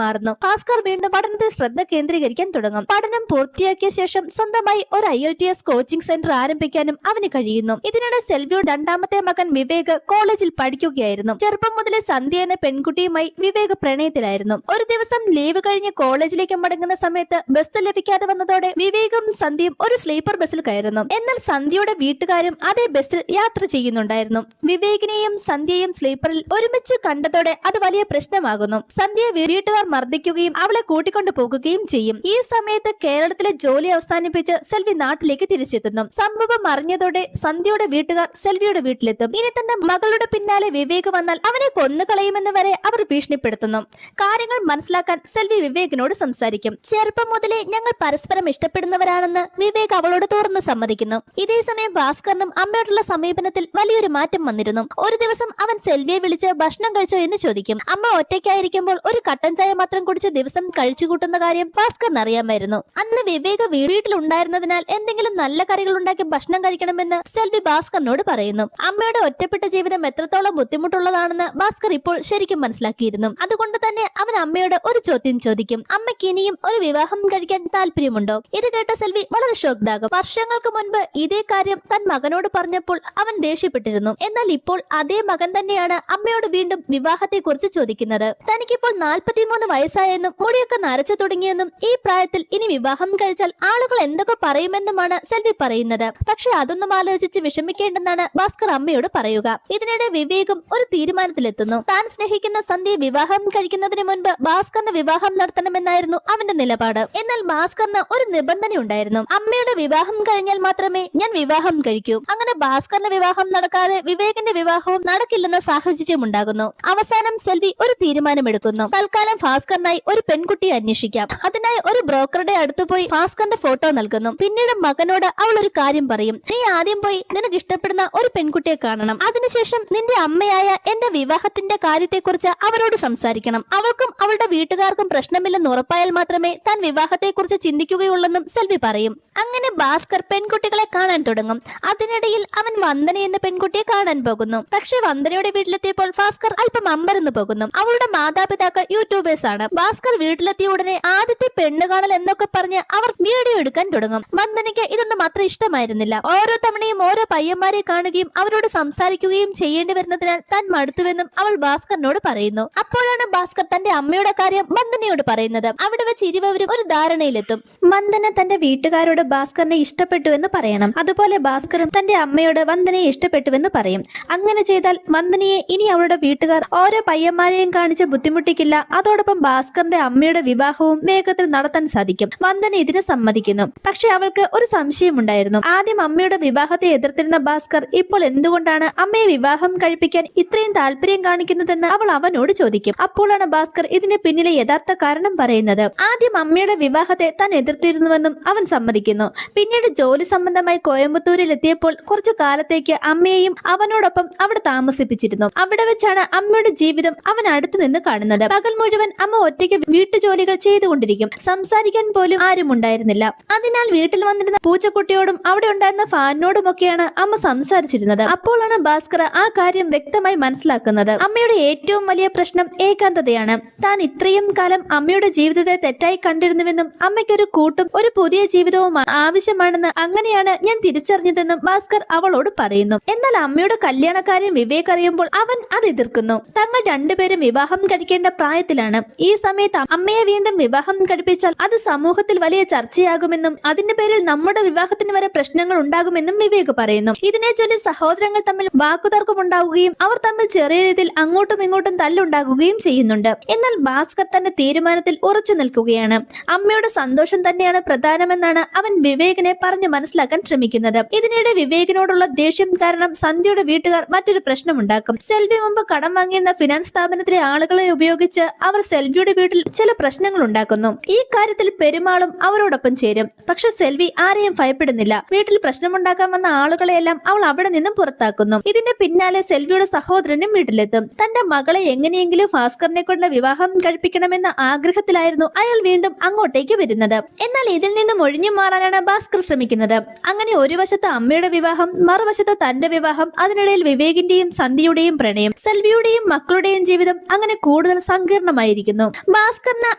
മാറുന്നു. ഭാസ്കർ വീണ്ടും പഠനത്തിൽ ശ്രദ്ധ കേന്ദ്രീകരിക്കാൻ തുടങ്ങും. പഠനം പൂർത്തിയാക്കിയ ശേഷം സ്വന്തമായി ഒരു IELTS കോച്ചിംഗ് സെന്റർ ആരംഭിക്കാനും അവന് കഴിയുന്നു. ഇതിനിടെ സെൽവിയുടെ രണ്ടാമത്തെ മകൻ വിവേക് കോളേജിൽ പഠിക്കുകയായിരുന്നു. ചെറുപ്പം മുതലേ സന്ധ്യ എന്ന പെൺകുട്ടിയുമായി വിവേക് പ്രണയത്തിലായിരുന്നു. ഒരു ദിവസം ലീവ് കഴിഞ്ഞ് കോളേജിലേക്ക് മടങ്ങുന്ന സമയത്ത് ബസ് ലഭിക്കാതെ വന്നതോടെ വിവേകും സന്ധ്യയും ഒരു സ്ലീപ്പർ ബസ്സിൽ കയറുന്നു. എന്നാൽ സന്ധ്യയുടെ വീട്ടുകാരും അതേ ബസ്സിൽ യാത്ര ചെയ്യുന്നുണ്ടായിരുന്നു. വിവേകിനെയും സന്ധ്യയും സ്ലീപ്പറിൽ ഒരുമിച്ച് കണ്ടതോടെ അത് വലിയ പ്രശ്നമാകുന്നു. സന്ധ്യയെ വീട്ടുകാർ മർദ്ദിക്കുകയും അവളെ കൂട്ടിക്കൊണ്ടു പോകുകയും ചെയ്യും. ഈ സമയത്ത് കേരളത്തിലെ ജോലി അവസാനിപ്പിച്ച് സെൽവി നാട്ടിലേക്ക് തിരിച്ചെത്തുന്നു. സംഭവം അറിഞ്ഞതോടെ സന്ധ്യയുടെ വീട്ടുകാർ സെൽവിയുടെ വീട്ടിലെത്തും. ഇനി തന്റെ മകളുടെ പിന്നാലെ വിവേക് വന്നാൽ അവനെ കൊന്നുകളയുമെന്ന് വരെ അവർ ഭീഷണിപ്പെടുത്തുന്നു. കാര്യങ്ങൾ മനസ്സിലാക്കാൻ സെൽവി വിവേകിനോട് സംസാരിക്കും. ചെറുപ്പം മുതലേ ഞങ്ങൾ പരസ്പരം ഇഷ്ടപ്പെടുന്നവരാണെന്ന് വിവേക് അവളോട് തുറന്ന് സമ്മതിക്കുന്നു. ഇതേസമയം ഭാസ്കറിനും അമ്മയോടുള്ള സമീപനത്തിൽ വലിയൊരു മാറ്റം വന്നിരുന്നു. ഒരു ദിവസം അവൻ സെൽവിയെ വിളിച്ച് ഭക്ഷണം കഴിച്ചോ എന്ന് ചോദിക്കും. അമ്മ ഒറ്റയ്ക്കായിരിക്കുമ്പോൾ ഒരു കട്ടൻ ചായ മാത്രം കുടിച്ച് ദിവസം കഴിച്ചുകൂട്ടുന്ന കാര്യം ഭാസ്കറിന് അറിയാമായിരുന്നു. അന്ന് വിവേക് വീട്ടിലുണ്ടായിരുന്നതിനാൽ എന്തെങ്കിലും നല്ല കറികൾ ഉണ്ടാക്കി ഭക്ഷണം കഴിക്കണമെന്ന് സെൽവി ഭാസ്കറിനോട് പറയുന്നു. അമ്മയുടെ ഒറ്റപ്പെട്ട ജീവിതം എത്രത്തോളം ബുദ്ധിമുട്ടുള്ളതാണെന്ന് ഭാസ്കർ ഇപ്പോൾ ശരിക്കും മനസ്സിലാക്കിയിരുന്നു. അതുകൊണ്ട് തന്നെ അവൻ അമ്മയോട് ഒരു ചോദ്യം ചോദിക്കും. അമ്മയ്ക്ക് ഇനിയും ഒരു വിവാഹം കഴിക്കാൻ താല്പര്യമുണ്ടോ? ഇത് കേട്ട സെൽവി വളരെ ഷോക്ക്ഡ് ആകും. വർഷങ്ങൾക്ക് മുൻപ് ഇതേ കാര്യം താൻ മകനോട് പറഞ്ഞപ്പോൾ അവൻ ദേഷ്യപ്പെട്ടിരുന്നു. എന്നാൽ ഇപ്പോൾ അതേ മകൻ തന്നെയാണ് അമ്മയോട് വീണ്ടും വിവാഹത്തെ കുറിച്ച് ചോദിക്കുന്നത്. തനിക്കിപ്പോൾ 43 വയസ്സായെന്നും മുടിയൊക്കെ നരച്ചു തുടങ്ങിയെന്നും ഈ പ്രായത്തിൽ ഇനി വിവാഹം കഴിച്ചാൽ ആളുകൾ എന്തൊക്കെ പറയുമെന്നുമാണ് സെൽവി പറയുന്നത്. പക്ഷെ അതൊന്നും ആലോചിച്ച് വിഷമിക്കേണ്ടെന്നാണ് ഭാസ്കർ അമ്മയോട് പറയുക. ഇതിനിടെ വിവേകും ഒരു തീരുമാനത്തിലെത്തുന്നു. താൻ സ്നേഹിക്കുന്ന സന്ധ്യയെ വിവാഹം കഴിക്കുന്നതിന് മുൻപ് ഭാസ്കറിന് വിവാഹം നടത്തണമെന്നായിരുന്നു അവന്റെ നിലപാട്. എന്നാൽ ഭാസ്കറിന് ഒരു നിബന്ധന ഉണ്ടായിരുന്നു. അമ്മയുടെ വിവാഹം കഴിഞ്ഞാൽ മാത്രമേ ഞാൻ വിവാഹം കഴിക്കൂ. അങ്ങനെ ഭാസ്കറിന്റെ വിവാഹം നടക്കാതെ വിവേകിന്റെ വിവാഹവും നടക്കില്ലെന്ന സാഹചര്യം ഉണ്ടാകുന്നു. അവസാനം സെൽവി ഒരു തീരുമാനമെടുക്കുന്നു. തൽക്കാലം ഭാസ്കറിനായി ഒരു പെൺകുട്ടിയെ അന്വേഷിക്കാം. അതിനായി ഒരു ബ്രോക്കറുടെ അടുത്ത് പോയി ഭാസ്കറിന്റെ ഫോട്ടോ നൽകുന്നു. പിന്നീട് മകനോട് അവൾ ഒരു കാര്യം പറയും. നീ ആദ്യം പോയി നിനക്ക് ഇഷ്ടപ്പെടുന്ന ഒരു പെൺകുട്ടിയെ കാണണം. അതിനുശേഷം നിന്റെ അമ്മയായ എന്റെ വിവാഹത്തിന്റെ കാര്യത്തെക്കുറിച്ച് അവരോട് സംസാരിക്കണം. അവൾക്കും അവളുടെ വീട്ടുകാർക്കും പ്രശ്നമില്ലെന്ന് ഉറപ്പായാൽ മാത്രമേ താൻ വിവാഹത്തെക്കുറിച്ച് ചിന്തിക്കുകയുള്ളെന്നും സെൽവി പറയും. അങ്ങനെ ഭാസ്കർ പെൺകുട്ടികളെ കാണാൻ തുടങ്ങും. അതിനിടയിൽ അവൻ വന്ദന എന്ന പെൺകുട്ടിയെ കാണാൻ പോകുന്നു. പക്ഷെ വന്ദനയുടെ വീട്ടിലെത്തിയപ്പോൾ ഭാസ്കർ അല്പം അമ്പരന്ന് പോകുന്നു. അവളുടെ മാതാപിതാക്കൾ യൂട്യൂബേഴ്സ് ആണ്. ഭാസ്കർ വീട്ടിലെത്തിയ ഉടനെ ആദ്യത്തെ പെണ്ണ് കാണൽ എന്നൊക്കെ പറഞ്ഞ് അവർ വീഡിയോ എടുക്കാൻ തുടങ്ങും. വന്ദനയ്ക്ക് ഇതൊന്നും അത്ര ഇഷ്ടമായിരുന്നില്ല. ഓരോ തവണയും ഓരോ പയ്യന്മാരെ കാണുകയും അവരോട് സംസാരിക്കുകയും ചെയ്യേണ്ടി വരുന്നതിനാൽ താൻ മടുത്തുവെന്നും അവൾ ഭാസ്കറിനോട് പറയുന്നു. അപ്പോഴാണ് ഭാസ്കർ തന്റെ അമ്മയുടെ കാര്യം വന്ദനയോട് പറയുന്നത്. അവിടെ വെച്ച് ഇരുവരും ഒരു ധാരണയിലെത്തും. വന്ദന തന്റെ വീട്ടുകാരോട് ഭാസ്കറിനെ ഇഷ്ടപ്പെട്ടുവെന്ന് പറയണം. അതുപോലെ ഭാസ്കറും തന്റെ അമ്മയോട് വന്ദനയെ ഇഷ്ടപ്പെട്ടുവെന്ന് പറയും. അങ്ങനെ ചെയ്താൽ വന്ദനയെ ഇനി അവളുടെ വീട്ടുകാർ ഓരോ പയ്യന്മാരെയും കാണിച്ച് ബുദ്ധിമുട്ടിക്കില്ല. അതോടൊപ്പം ഭാസ്കറിന്റെ അമ്മയുടെ വിവാഹവും വേഗത്തിൽ നടത്താൻ സാധിക്കും. വന്ദന ഇതിന് സമ്മതിക്കുന്നു. പക്ഷെ അവൾക്ക് ഒരു സംശയമുണ്ടായിരുന്നു. ആദ്യം അമ്മയുടെ വിവാഹത്തെ എതിർത്തിരുന്ന ഭാസ്കർ ഇപ്പോൾ എന്തുകൊണ്ടാണ് അമ്മയെ വിവാഹം കഴിപ്പിക്കാൻ ഇത്രയും താല്പര്യം കാണിക്കുന്നതെന്ന് അവൾ അവനോട് ചോദിക്കും. അപ്പോഴാണ് ഭാസ്കർ ഇതിന് പിന്നിലെ യഥാർത്ഥ കാരണം പറയുന്നത്. ആദ്യം അമ്മയുടെ വിവാഹത്തെ താൻ എതിർത്തിരുന്നുവെന്നും അവൻ സമ്മതിക്കുന്നു. പിന്നീട് ജോലി സംബന്ധമായി കോയമ്പത്തൂരിൽ എത്തിയപ്പോൾ കുറച്ചു കാലത്തേക്ക് അമ്മയെയും അവനോടൊപ്പം അവിടെ താമസിപ്പിച്ചിരുന്നു. അവിടെ വെച്ചാണ് അമ്മയുടെ ജീവിതം അവൻ അടുത്തു നിന്ന് കാണുന്നത്. പകൽ മുഴുവൻ അമ്മ ഒറ്റയ്ക്ക് വീട്ടുജോലികൾ ചെയ്തുകൊണ്ടിരിക്കും. സംസാരിക്കാൻ പോലും ആരും ഉണ്ടായിരുന്നില്ല. അതിനാൽ വീട്ടിൽ വന്നിരുന്ന പൂച്ചക്കുട്ടിയോടും അവിടെ ഉണ്ടായിരുന്ന ഫാനിനോടുമൊക്കെയാണ് അമ്മ സംസാരിച്ചിരുന്നത്. അപ്പോഴാണ് ഭാസ്കർ ആ കാര്യം വ്യക്തമായി മനസ്സിലാക്കുന്നത്. അമ്മയുടെ ഏറ്റവും വലിയ പ്രശ്നം ഏകാന്തതയാണ്. താൻ ഇത്രയും കാലം അമ്മയുടെ ജീവിതത്തെ തെറ്റായി കണ്ടിരുന്നുവെന്നും അമ്മയ്ക്കൊരു കൂട്ടും ഒരു പുതിയ ജീവിതവും ആവശ്യമാണെന്ന് അങ്ങനെയാണ് ഞാൻ തിരിച്ചറിഞ്ഞതെന്നും ഭാസ്കർ അവളോട് പറയുന്നു. എന്നാൽ അമ്മയുടെ കല്യാണക്കാര്യം വിവേക് അറിയുമ്പോൾ അവൻ അത് എതിർക്കുന്നു. തങ്ങൾ രണ്ടുപേരും വിവാഹം കഴിക്കേണ്ട പ്രായത്തിലാണ്. ഈ സമയത്ത് അമ്മയെ വീണ്ടും വിവാഹം കഴിപ്പിച്ചാൽ അത് സമൂഹത്തിൽ വലിയ ചർച്ചയാകുമെന്നും അതിന്റെ പേരിൽ നമ്മുടെ വിവാഹത്തിന് വരെ പ്രശ്നങ്ങൾ ഉണ്ടാകുമെന്നും വിവേക് പറയുന്നു. ഇതിനെ ചൊല്ലി സഹോദരങ്ങൾ തമ്മിൽ വാക്കുതർക്കം ഉണ്ടാവുകയും അവർ തമ്മിൽ ചെറിയ രീതിയിൽ അങ്ങോട്ടും ഇങ്ങോട്ടും തല്ലുണ്ടാകുകയും ചെയ്യുന്നുണ്ട്. എന്നാൽ ഭാസ്കർ തന്റെ തീരുമാനത്തിൽ ഉറച്ചു നിൽക്കുകയാണ്. അമ്മയുടെ സന്തോഷം തന്നെയാണ് പ്രധാനമെന്നാണ് അവൻ വിവേകിനെ പറഞ്ഞു മനസ്സിലാക്കാൻ ശ്രമിക്കുന്നത്. ഇതിനിടെ വിവേകിനോടുള്ള ദേഷ്യം കാരണം സന്ധ്യയുടെ വീട്ടുകാർ മറ്റൊരു പ്രശ്നമുണ്ടാക്കും. സെൽവി മുമ്പ് കടം വാങ്ങിയെന്ന ഫിനാൻസ് സ്ഥാപനത്തിലെ ആളുകളെ ഉപയോഗിച്ച് അവർ സെൽവിയുടെ വീട്ടിൽ ചില പ്രശ്നങ്ങൾ ഉണ്ടാക്കുന്നു. ഈ കാര്യത്തിൽ പെരുമാളും അവരോടൊപ്പം ചേരും. പക്ഷെ സെൽവി ആരെയും ഭയപ്പെടുന്നില്ല. വീട്ടിൽ പ്രശ്നമുണ്ടാക്കി പ്രശ്നമുണ്ടാക്കാൻ വന്ന ആളുകളെയെല്ലാം അവൾ അവിടെ നിന്നും പുറത്താക്കുന്നു. ഇതിന്റെ പിന്നാലെ സെൽവിയുടെ സഹോദരനും വീട്ടിലെത്തും. തന്റെ മകളെ എങ്ങനെയെങ്കിലും ഭാസ്കറിനെ കൊണ്ട് വിവാഹം കഴിപ്പിക്കണമെന്ന ആഗ്രഹത്തിലായിരുന്നു അയാൾ വീണ്ടും അങ്ങോട്ടേക്ക് വരുന്നത്. എന്നാൽ ഇതിൽ നിന്നും ഒഴിഞ്ഞു മാറാനാണ് ഭാസ്കർ ശ്രമിക്കുന്നത്. അങ്ങനെ ഒരു വശത്ത് അമ്മയുടെ വിവാഹം, മറുവശത്ത് തന്റെ വിവാഹം, അതിനിടയിൽ വിവേകിന്റെയും സന്ധ്യയുടെയും പ്രണയം, സെൽവിയുടെയും മക്കളുടെയും ജീവിതം അങ്ങനെ കൂടുതൽ സങ്കീർണമായിരിക്കുന്നു. ഭാസ്കറിന്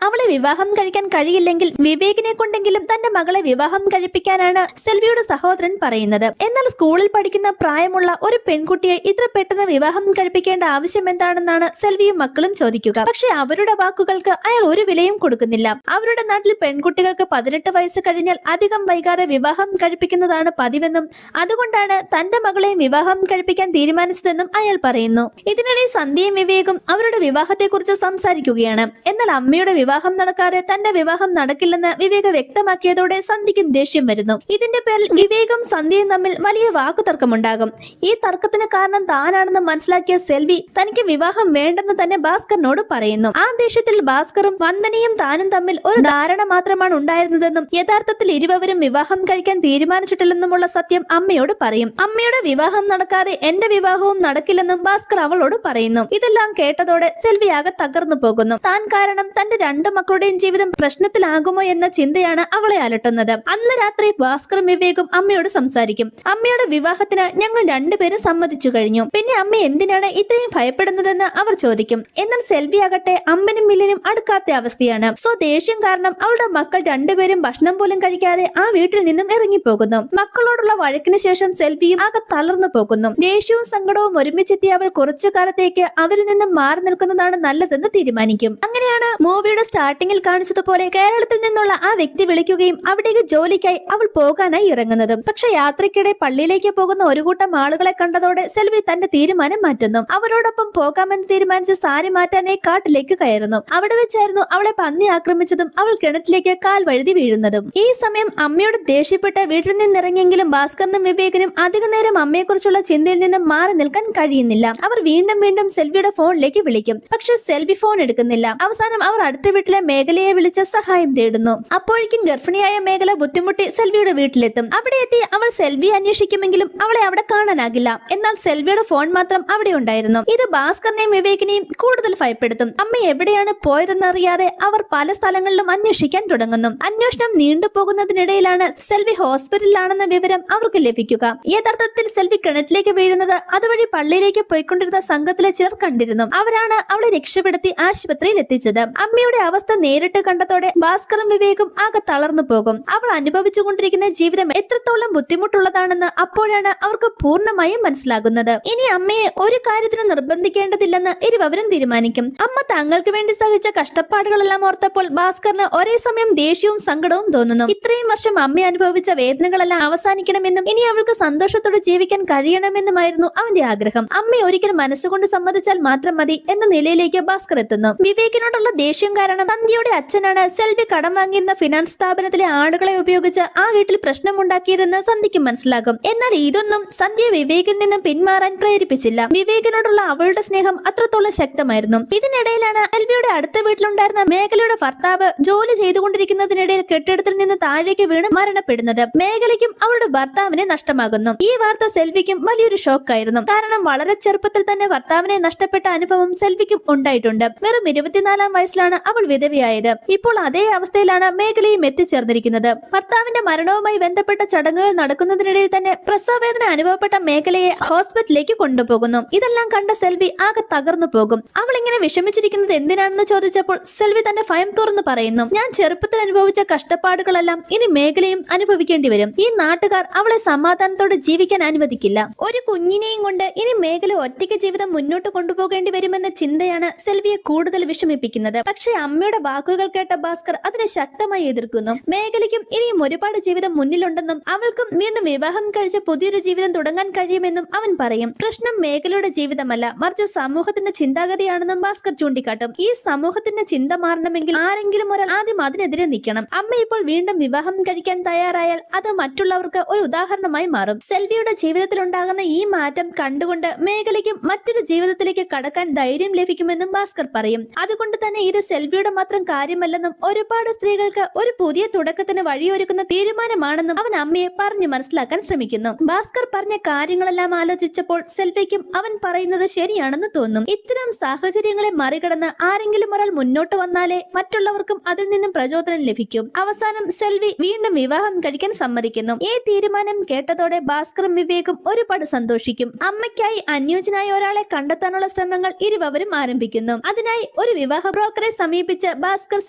അവളെ വിവാഹം കഴിക്കാൻ കഴിയില്ലെങ്കിൽ വിവേകിനെ കൊണ്ടെങ്കിലും തന്റെ മകളെ വിവാഹം കഴിപ്പിക്കാനാണ് സെൽവിയുടെ സഹോദരൻ പറയുന്നത്. എന്നാൽ സ്കൂളിൽ പഠിക്കുന്ന പ്രായമുള്ള ഒരു പെൺകുട്ടിയെ ഇത്ര പെട്ടെന്ന് വിവാഹം കഴിപ്പിക്കേണ്ട ആവശ്യം എന്താണെന്നാണ് സെൽവിയും മക്കളും ചോദിക്കുക. പക്ഷെ അവരുടെ വാക്കുകൾക്ക് അയാൾ ഒരു വിലയും കൊടുക്കുന്നില്ല. അവരുടെ നാട്ടിൽ പെൺകുട്ടികൾക്ക് 18 വയസ്സ് കഴിഞ്ഞാൽ അധികം വൈകാതെ വിവാഹം കഴിപ്പിക്കുന്നതാണ് പതിവെന്നും അതുകൊണ്ടാണ് തന്റെ മകളെയും വിവാഹം കഴിപ്പിക്കാൻ തീരുമാനിച്ചതെന്നും അയാൾ പറയുന്നു. ഇതിനിടെ സന്ധ്യയും വിവേകും അവരുടെ വിവാഹത്തെക്കുറിച്ച് സംസാരിക്കുകയാണ്. എന്നാൽ അമ്മയുടെ വിവാഹം നടക്കാതെ തന്റെ വിവാഹം നടക്കില്ലെന്ന് വിവേക് വ്യക്തമാക്കിയതോടെ സന്ധ്യയ്ക്കും ദേഷ്യം വരുന്നു. ഇതിന്റെ പേരിൽ വിവേകും സന്ധ്യയും തമ്മിൽ വലിയ വാക്കുതർക്കമുണ്ടാകും. ഈ തർക്കത്തിന് കാരണം താനാണെന്ന് മനസ്സിലാക്കിയ സെൽവി തനിക്ക് വിവാഹം വേണ്ടെന്ന് തന്നെ ഭാസ്കറിനോട് പറയുന്നു. ആ ദേഷ്യത്തിൽ ഭാസ്കറും വന്ദനയും താനും തമ്മിൽ ഒരു ധാരണ മാത്രമാണ് ഉണ്ടായിരുന്നതെന്നും യഥാർത്ഥത്തിൽ ഇരുവരും വിവാഹം കഴിക്കാൻ തീരുമാനിച്ചിട്ടില്ലെന്നുമുള്ള സത്യം അമ്മയോട് പറയും. അമ്മയുടെ വിവാഹം നടക്കാതെ എന്റെ വിവാഹവും നടക്കില്ലെന്നും ഭാസ്കർ അവളോട് പറയുന്നു. ഇതെല്ലാം കേട്ടതോടെ സെൽവി ആകെ തകർന്നു പോകുന്നു. താൻ കാരണം തന്റെ 2 മക്കളുടെയും ജീവിതം പ്രശ്നത്തിലാകുമോ എന്ന ചിന്തയാണ് അവളെ അലട്ടുന്നത്. അന്ന് രാത്രി ഭാസ്കറും വിവേകും അമ്മയോട് സംസാരിക്കും. അമ്മയുടെ വിവാഹത്തിന് ഞങ്ങൾ 2 പേരും സമ്മതിച്ചു കഴിഞ്ഞു. പിന്നെ അമ്മ എന്തിനാണ് ഇത്രയും ഭയപ്പെടുന്നതെന്ന് അവർ ചോദിക്കും. എന്നാൽ സെൽവി ആകട്ടെ അമ്മനും മില്ലിനും അടുക്കാത്ത അവസ്ഥയാണ്. ദേഷ്യം കാരണം അവളുടെ മക്കൾ 2 പേരും ഭക്ഷണം പോലും കഴിക്കാതെ ആ വീട്ടിൽ നിന്നും ഇറങ്ങിപ്പോകുന്നു. മക്കളോടുള്ള വഴക്കിന് ശേഷം സെൽവിയും ആകെ തളർന്നു പോകുന്നു. ദേഷ്യവും സങ്കടവും ഒരുമിച്ചെത്തി അവൾ കുറച്ചു കാലത്തേക്ക് അവരിൽ നിന്നും മാറി നിൽക്കുന്നതാണ് നല്ലതെന്ന് തീരുമാനിക്കും. അങ്ങനെയാണ് മൂവിയുടെ സ്റ്റാർട്ടിങ്ങിൽ കാണിച്ചതുപോലെ കേരളത്തിൽ നിന്നുള്ള ആ വ്യക്തി വിളിക്കുകയും അവിടേക്ക് ജോലിക്കായി അവൾ പോകാനായി ഇറങ്ങുന്നതും. പക്ഷെ യാത്രയ്ക്കിടെ പള്ളിയിലേക്ക് പോകുന്ന ഒരു കൂട്ടം ആളുകളെ കണ്ടതോടെ സെൽവി തന്റെ തീരുമാനം മാറ്റുന്നു. അവരോടൊപ്പം പോകാമെന്ന് തീരുമാനിച്ച് സാരി മാറ്റാനായി കാട്ടിലേക്ക് കയറുന്നു. അവിടെ വെച്ചായിരുന്നു അവളെ പന്നി ആക്രമിച്ചതും അവൾ കിണറ്റിലേക്ക് കാൽ വഴുതി വീഴുന്നതും. ഈ സമയം അമ്മയോട് ദേഷ്യപ്പെട്ട് വീട്ടിൽ നിന്നിറങ്ങിയെങ്കിലും ഭാസ്കറിനും വിവേകിനും അധിക നേരം അമ്മയെക്കുറിച്ചുള്ള ചിന്തയിൽ നിന്നും മാറി നിൽക്കാൻ കഴിയുന്നില്ല. അവർ വീണ്ടും വീണ്ടും സെൽവിയുടെ ഫോണിലേക്ക് വിളിക്കും. പക്ഷെ സെൽവി ഫോൺ എടുക്കുന്നില്ല. അവസാനം അവർ അടുത്ത വീട്ടിലെ മേഖലയെ വിളിച്ച് സഹായം തേടുന്നു. അപ്പോഴേക്കും ഗർഭിണിയായ മേഖല ബുദ്ധിമുട്ടി സെൽവിയുടെ വീട്ടിലെത്തും. അവിടെ എത്തി അവൾ സെൽവിയെ അന്വേഷിക്കുമെങ്കിലും അവളെ അവിടെ കാണാനാകില്ല. എന്നാൽ സെൽവിയുടെ ഫോൺ മാത്രം അവിടെ ഉണ്ടായിരുന്നു. ഇത് ഭാസ്കറിനെയും വിവേകിനെയും കൂടുതൽ ഭയപ്പെടുത്തും. അമ്മ എവിടെയാണ് പോയതെന്നറിയാതെ അവർ പല സ്ഥലങ്ങളിലും അന്വേഷിക്കാൻ തുടങ്ങുന്നു. അന്വേഷണം നീണ്ടുപോകുന്നതിനിടയിലാണ് സെൽവി ഹോസ്പിറ്റലിലാണെന്ന വിവരം അവർക്ക് ലഭിക്കുക. യഥാർത്ഥത്തിൽ സെൽവി കിണറ്റിലേക്ക് വീഴുന്നത് അതുവഴി പള്ളിയിലേക്ക് പോയിക്കൊണ്ടിരുന്ന സംഘത്തിലെ ചിലർ കണ്ടിരുന്നു. അവരാണ് അവളെ രക്ഷപ്പെടുത്തി ആശുപത്രിയിൽ എത്തിച്ചത്. അമ്മയുടെ അവസ്ഥ നേരിട്ട് കണ്ടതോടെ ഭാസ്കറും വിവേകും ആകെ തളർന്നു പോകും. അവൾ അനുഭവിച്ചുകൊണ്ടിരിക്കുന്ന ജീവിതം എത്രത്തോളം ബുദ്ധിമുട്ടുള്ളതാണെന്ന് അപ്പോഴാണ് അവർക്ക് പൂർണ്ണമായും മനസ്സിലാകുന്നത്. ഇനി അമ്മയെ ഒരു കാര്യത്തിന് നിർബന്ധിക്കേണ്ടതില്ലെന്ന് ഇരുവരും തീരുമാനിക്കും. അമ്മ തങ്ങൾക്ക് വേണ്ടി സഹിച്ച കഷ്ടപ്പാടുകളെല്ലാം ഓർത്തപ്പോൾ ഭാസ്കറിന് ഒരേ സമയം ദേഷ്യവും സങ്കടവും തോന്നുന്നു. ഇത്രയും വർഷം അമ്മ അനുഭവിച്ച വേദനകളെല്ലാം അവസാനിക്കണമെന്നും ഇനി അവൾക്ക് സന്തോഷത്തോടെ ജീവിക്കാൻ കഴിയണമെന്നുമായിരുന്നു അവന്റെ ആഗ്രഹം. അമ്മ ഒരിക്കൽ മനസ്സുകൊണ്ട് സമ്മതിച്ചാൽ മാത്രം മതി എന്ന നിലയിലേക്ക് ഭാസ്കർ എത്തുന്നു. വിവേകിനോടുള്ള ദേഷ്യം കാരണം സന്ധ്യയുടെ അച്ഛനാണ് സെൽവി കടം വാങ്ങിയിരുന്ന ഫിനാൻസ് സ്ഥാപനത്തിലെ ആളുകളെ ഉപയോഗിച്ച് ആ വീട്ടിൽ പ്രശ്നമുണ്ടാക്കിയതെന്ന് സന്ധ്യയ്ക്ക് മനസ്സിലാകും. എന്നാൽ ഇതൊന്നും സന്ധ്യ വിവേകിൽ നിന്നും പിന്മാറാൻ പ്രേരിപ്പിച്ചില്ല. വിവേകിനോടുള്ള അവളുടെ സ്നേഹം അത്രത്തോളം ശക്തമായിരുന്നു. ഇതിനിടയിലാണ് സെൽവിയുടെ അടുത്ത വീട്ടിലുണ്ടായിരുന്ന മേഖലയുടെ ഭർത്താവ് ജോലി ചെയ്തുകൊണ്ടിരിക്കുന്നതിനിടയിൽ കെട്ടിടത്തിൽ നിന്ന് താഴേക്ക് വീണ് മരണപ്പെടുന്നത്. മേഖലയ്ക്കും അവളുടെ ഭർത്താവിനെ നഷ്ടമാകുന്നു. ഈ വാർത്ത സെൽവിക്കും വലിയൊരു ഷോക്കായിരുന്നു. കാരണം വളരെ ചെറുപ്പത്തിൽ തന്നെ ഭർത്താവിനെ നഷ്ടപ്പെട്ട അനുഭവം സെൽവിക്കും ഉണ്ടായിട്ടുണ്ട്. വെറും 24-ാം വയസ്സിലാണ് അവൾ വിധവയായത്. ഇപ്പോൾ അതേ അവസ്ഥയിലാണ് മേഖലയും എത്തിച്ചേർന്നിരിക്കുന്നത്. ഭർത്താവിന്റെ മരണവുമായി ബന്ധപ്പെട്ട ചടങ്ങുകൾ നടക്കുന്നതിനിടയിൽ തന്നെ പ്രസവവേദന അനുഭവപ്പെട്ട മേഖലയെ ഹോസ്പിറ്റലിലേക്ക് കൊണ്ടുപോകുന്നു. ഇതെല്ലാം കണ്ട സെൽവി ആകെ തകർന്നു പോകും. അവൾ ഇങ്ങനെ വിഷമിച്ചിരിക്കുന്നത് എന്തിനാണെന്ന് ചോദിച്ചപ്പോൾ സെൽവി തന്റെ ഭയം തുറന്നു പറയുന്നു. ഞാൻ ചെറുപ്പത്തിൽ അനുഭവിച്ച കഷ്ടപ്പാടുകളെല്ലാം ഇനി മേഖലയും അനുഭവിക്കേണ്ടി വരും. ഈ നാട്ടുകാർ അവളെ സമാധാനത്തോടെ ജീവിക്കാൻ അനുവദിക്കില്ല. ഒരു കുഞ്ഞിനെയും കൊണ്ട് ഇനി മേഖല ഒറ്റയ്ക്ക് ജീവിതം മുന്നോട്ട് കൊണ്ടുപോകേണ്ടി വരുമെന്ന ചിന്തയാണ് സെൽവിയെ കൂടുതൽ വിഷമിപ്പിക്കുന്നത്. പക്ഷേ അമ്മയുടെ വാക്കുകൾ കേട്ട ഭാസ്കർ അതിനെ ശക്തമായി എതിർക്കുന്നു. മേഖലയ്ക്കും ഇനിയും ഒരുപാട് ജീവിതം മുന്നിലുണ്ടെന്നും അവൾക്കും വീണ്ടും വിവാഹം കഴിച്ച് പുതിയൊരു ജീവിതം തുടങ്ങാൻ കഴിയുമെന്നും അവൻ പറയും. പ്രശ്നം മേഖലയുടെ ജീവിതമല്ല, മറിച്ച് സമൂഹത്തിന്റെ ചിന്താഗതിയാണെന്നും ഭാസ്കർ ചൂണ്ടിക്കാട്ടും. ഈ സമൂഹത്തിന്റെ ചിന്ത മാറണമെങ്കിൽ ആരെങ്കിലും ഒരാൾ ആദ്യം അതിനെതിരെ നിൽക്കണം. അമ്മ ഇപ്പോൾ വീണ്ടും വിവാഹം കഴിക്കാൻ തയ്യാറായാൽ അത് മറ്റുള്ളവർക്ക് ഒരു ഉദാഹരണമായി മാറും. സെൽവിയുടെ ജീവിതത്തിൽ ഉണ്ടാകുന്ന ഈ മാറ്റം കണ്ടുകൊണ്ട് മേഖലയ്ക്കും മറ്റൊരു ജീവിതത്തിലേക്ക് കടക്കാൻ ധൈര്യം ലഭിക്കുമെന്നും ഭാസ്കർ പറയും. അതുകൊണ്ട് തന്നെ ഇത് സെൽവിയുടെ മാത്രം കാര്യമല്ലെന്നും ഒരുപാട് സ്ത്രീകൾക്ക് ഒരു പുതിയ തുടക്കത്തിന് വഴിയൊരുക്കുന്ന തീരുമാനമാണെന്നും അവൻ അമ്മയെ പറഞ്ഞു മനസ്സിലാക്കാൻ ശ്രമിക്കുന്നു. ഭാസ്കർ പറഞ്ഞ കാര്യങ്ങളെല്ലാം ആലോചിച്ചപ്പോൾ സെൽവിക്കും അവൻ പറയുന്നത് ശരിയാണെന്ന് തോന്നും. ഇത്തരം സാഹചര്യങ്ങളെ മറികടന്ന് ആരെങ്കിലും ഒരാൾ മുന്നോട്ട് വന്നാലേ മറ്റുള്ളവർക്കും അതിൽ നിന്നും പ്രചോദനം ലഭിക്കും. അവസാനം സെൽവി വീണ്ടും വിവാഹം കഴിക്കാൻ സമ്മതിക്കുന്നു. ഈ തീരുമാനം കേട്ടതോടെ ഭാസ്കറും വിവേകും ഒരുപാട് സന്തോഷിക്കും. അമ്മയ്ക്കായി അനുയോജ്യനായ ഒരാളെ കണ്ടെത്താനുള്ള ശ്രമങ്ങൾ ഇരുവരും ആരംഭിക്കുന്നു. അതിനായി ഒരു വിവാഹ ബ്രോക്കറെ സമീപിച്ച് ഭാസ്കർ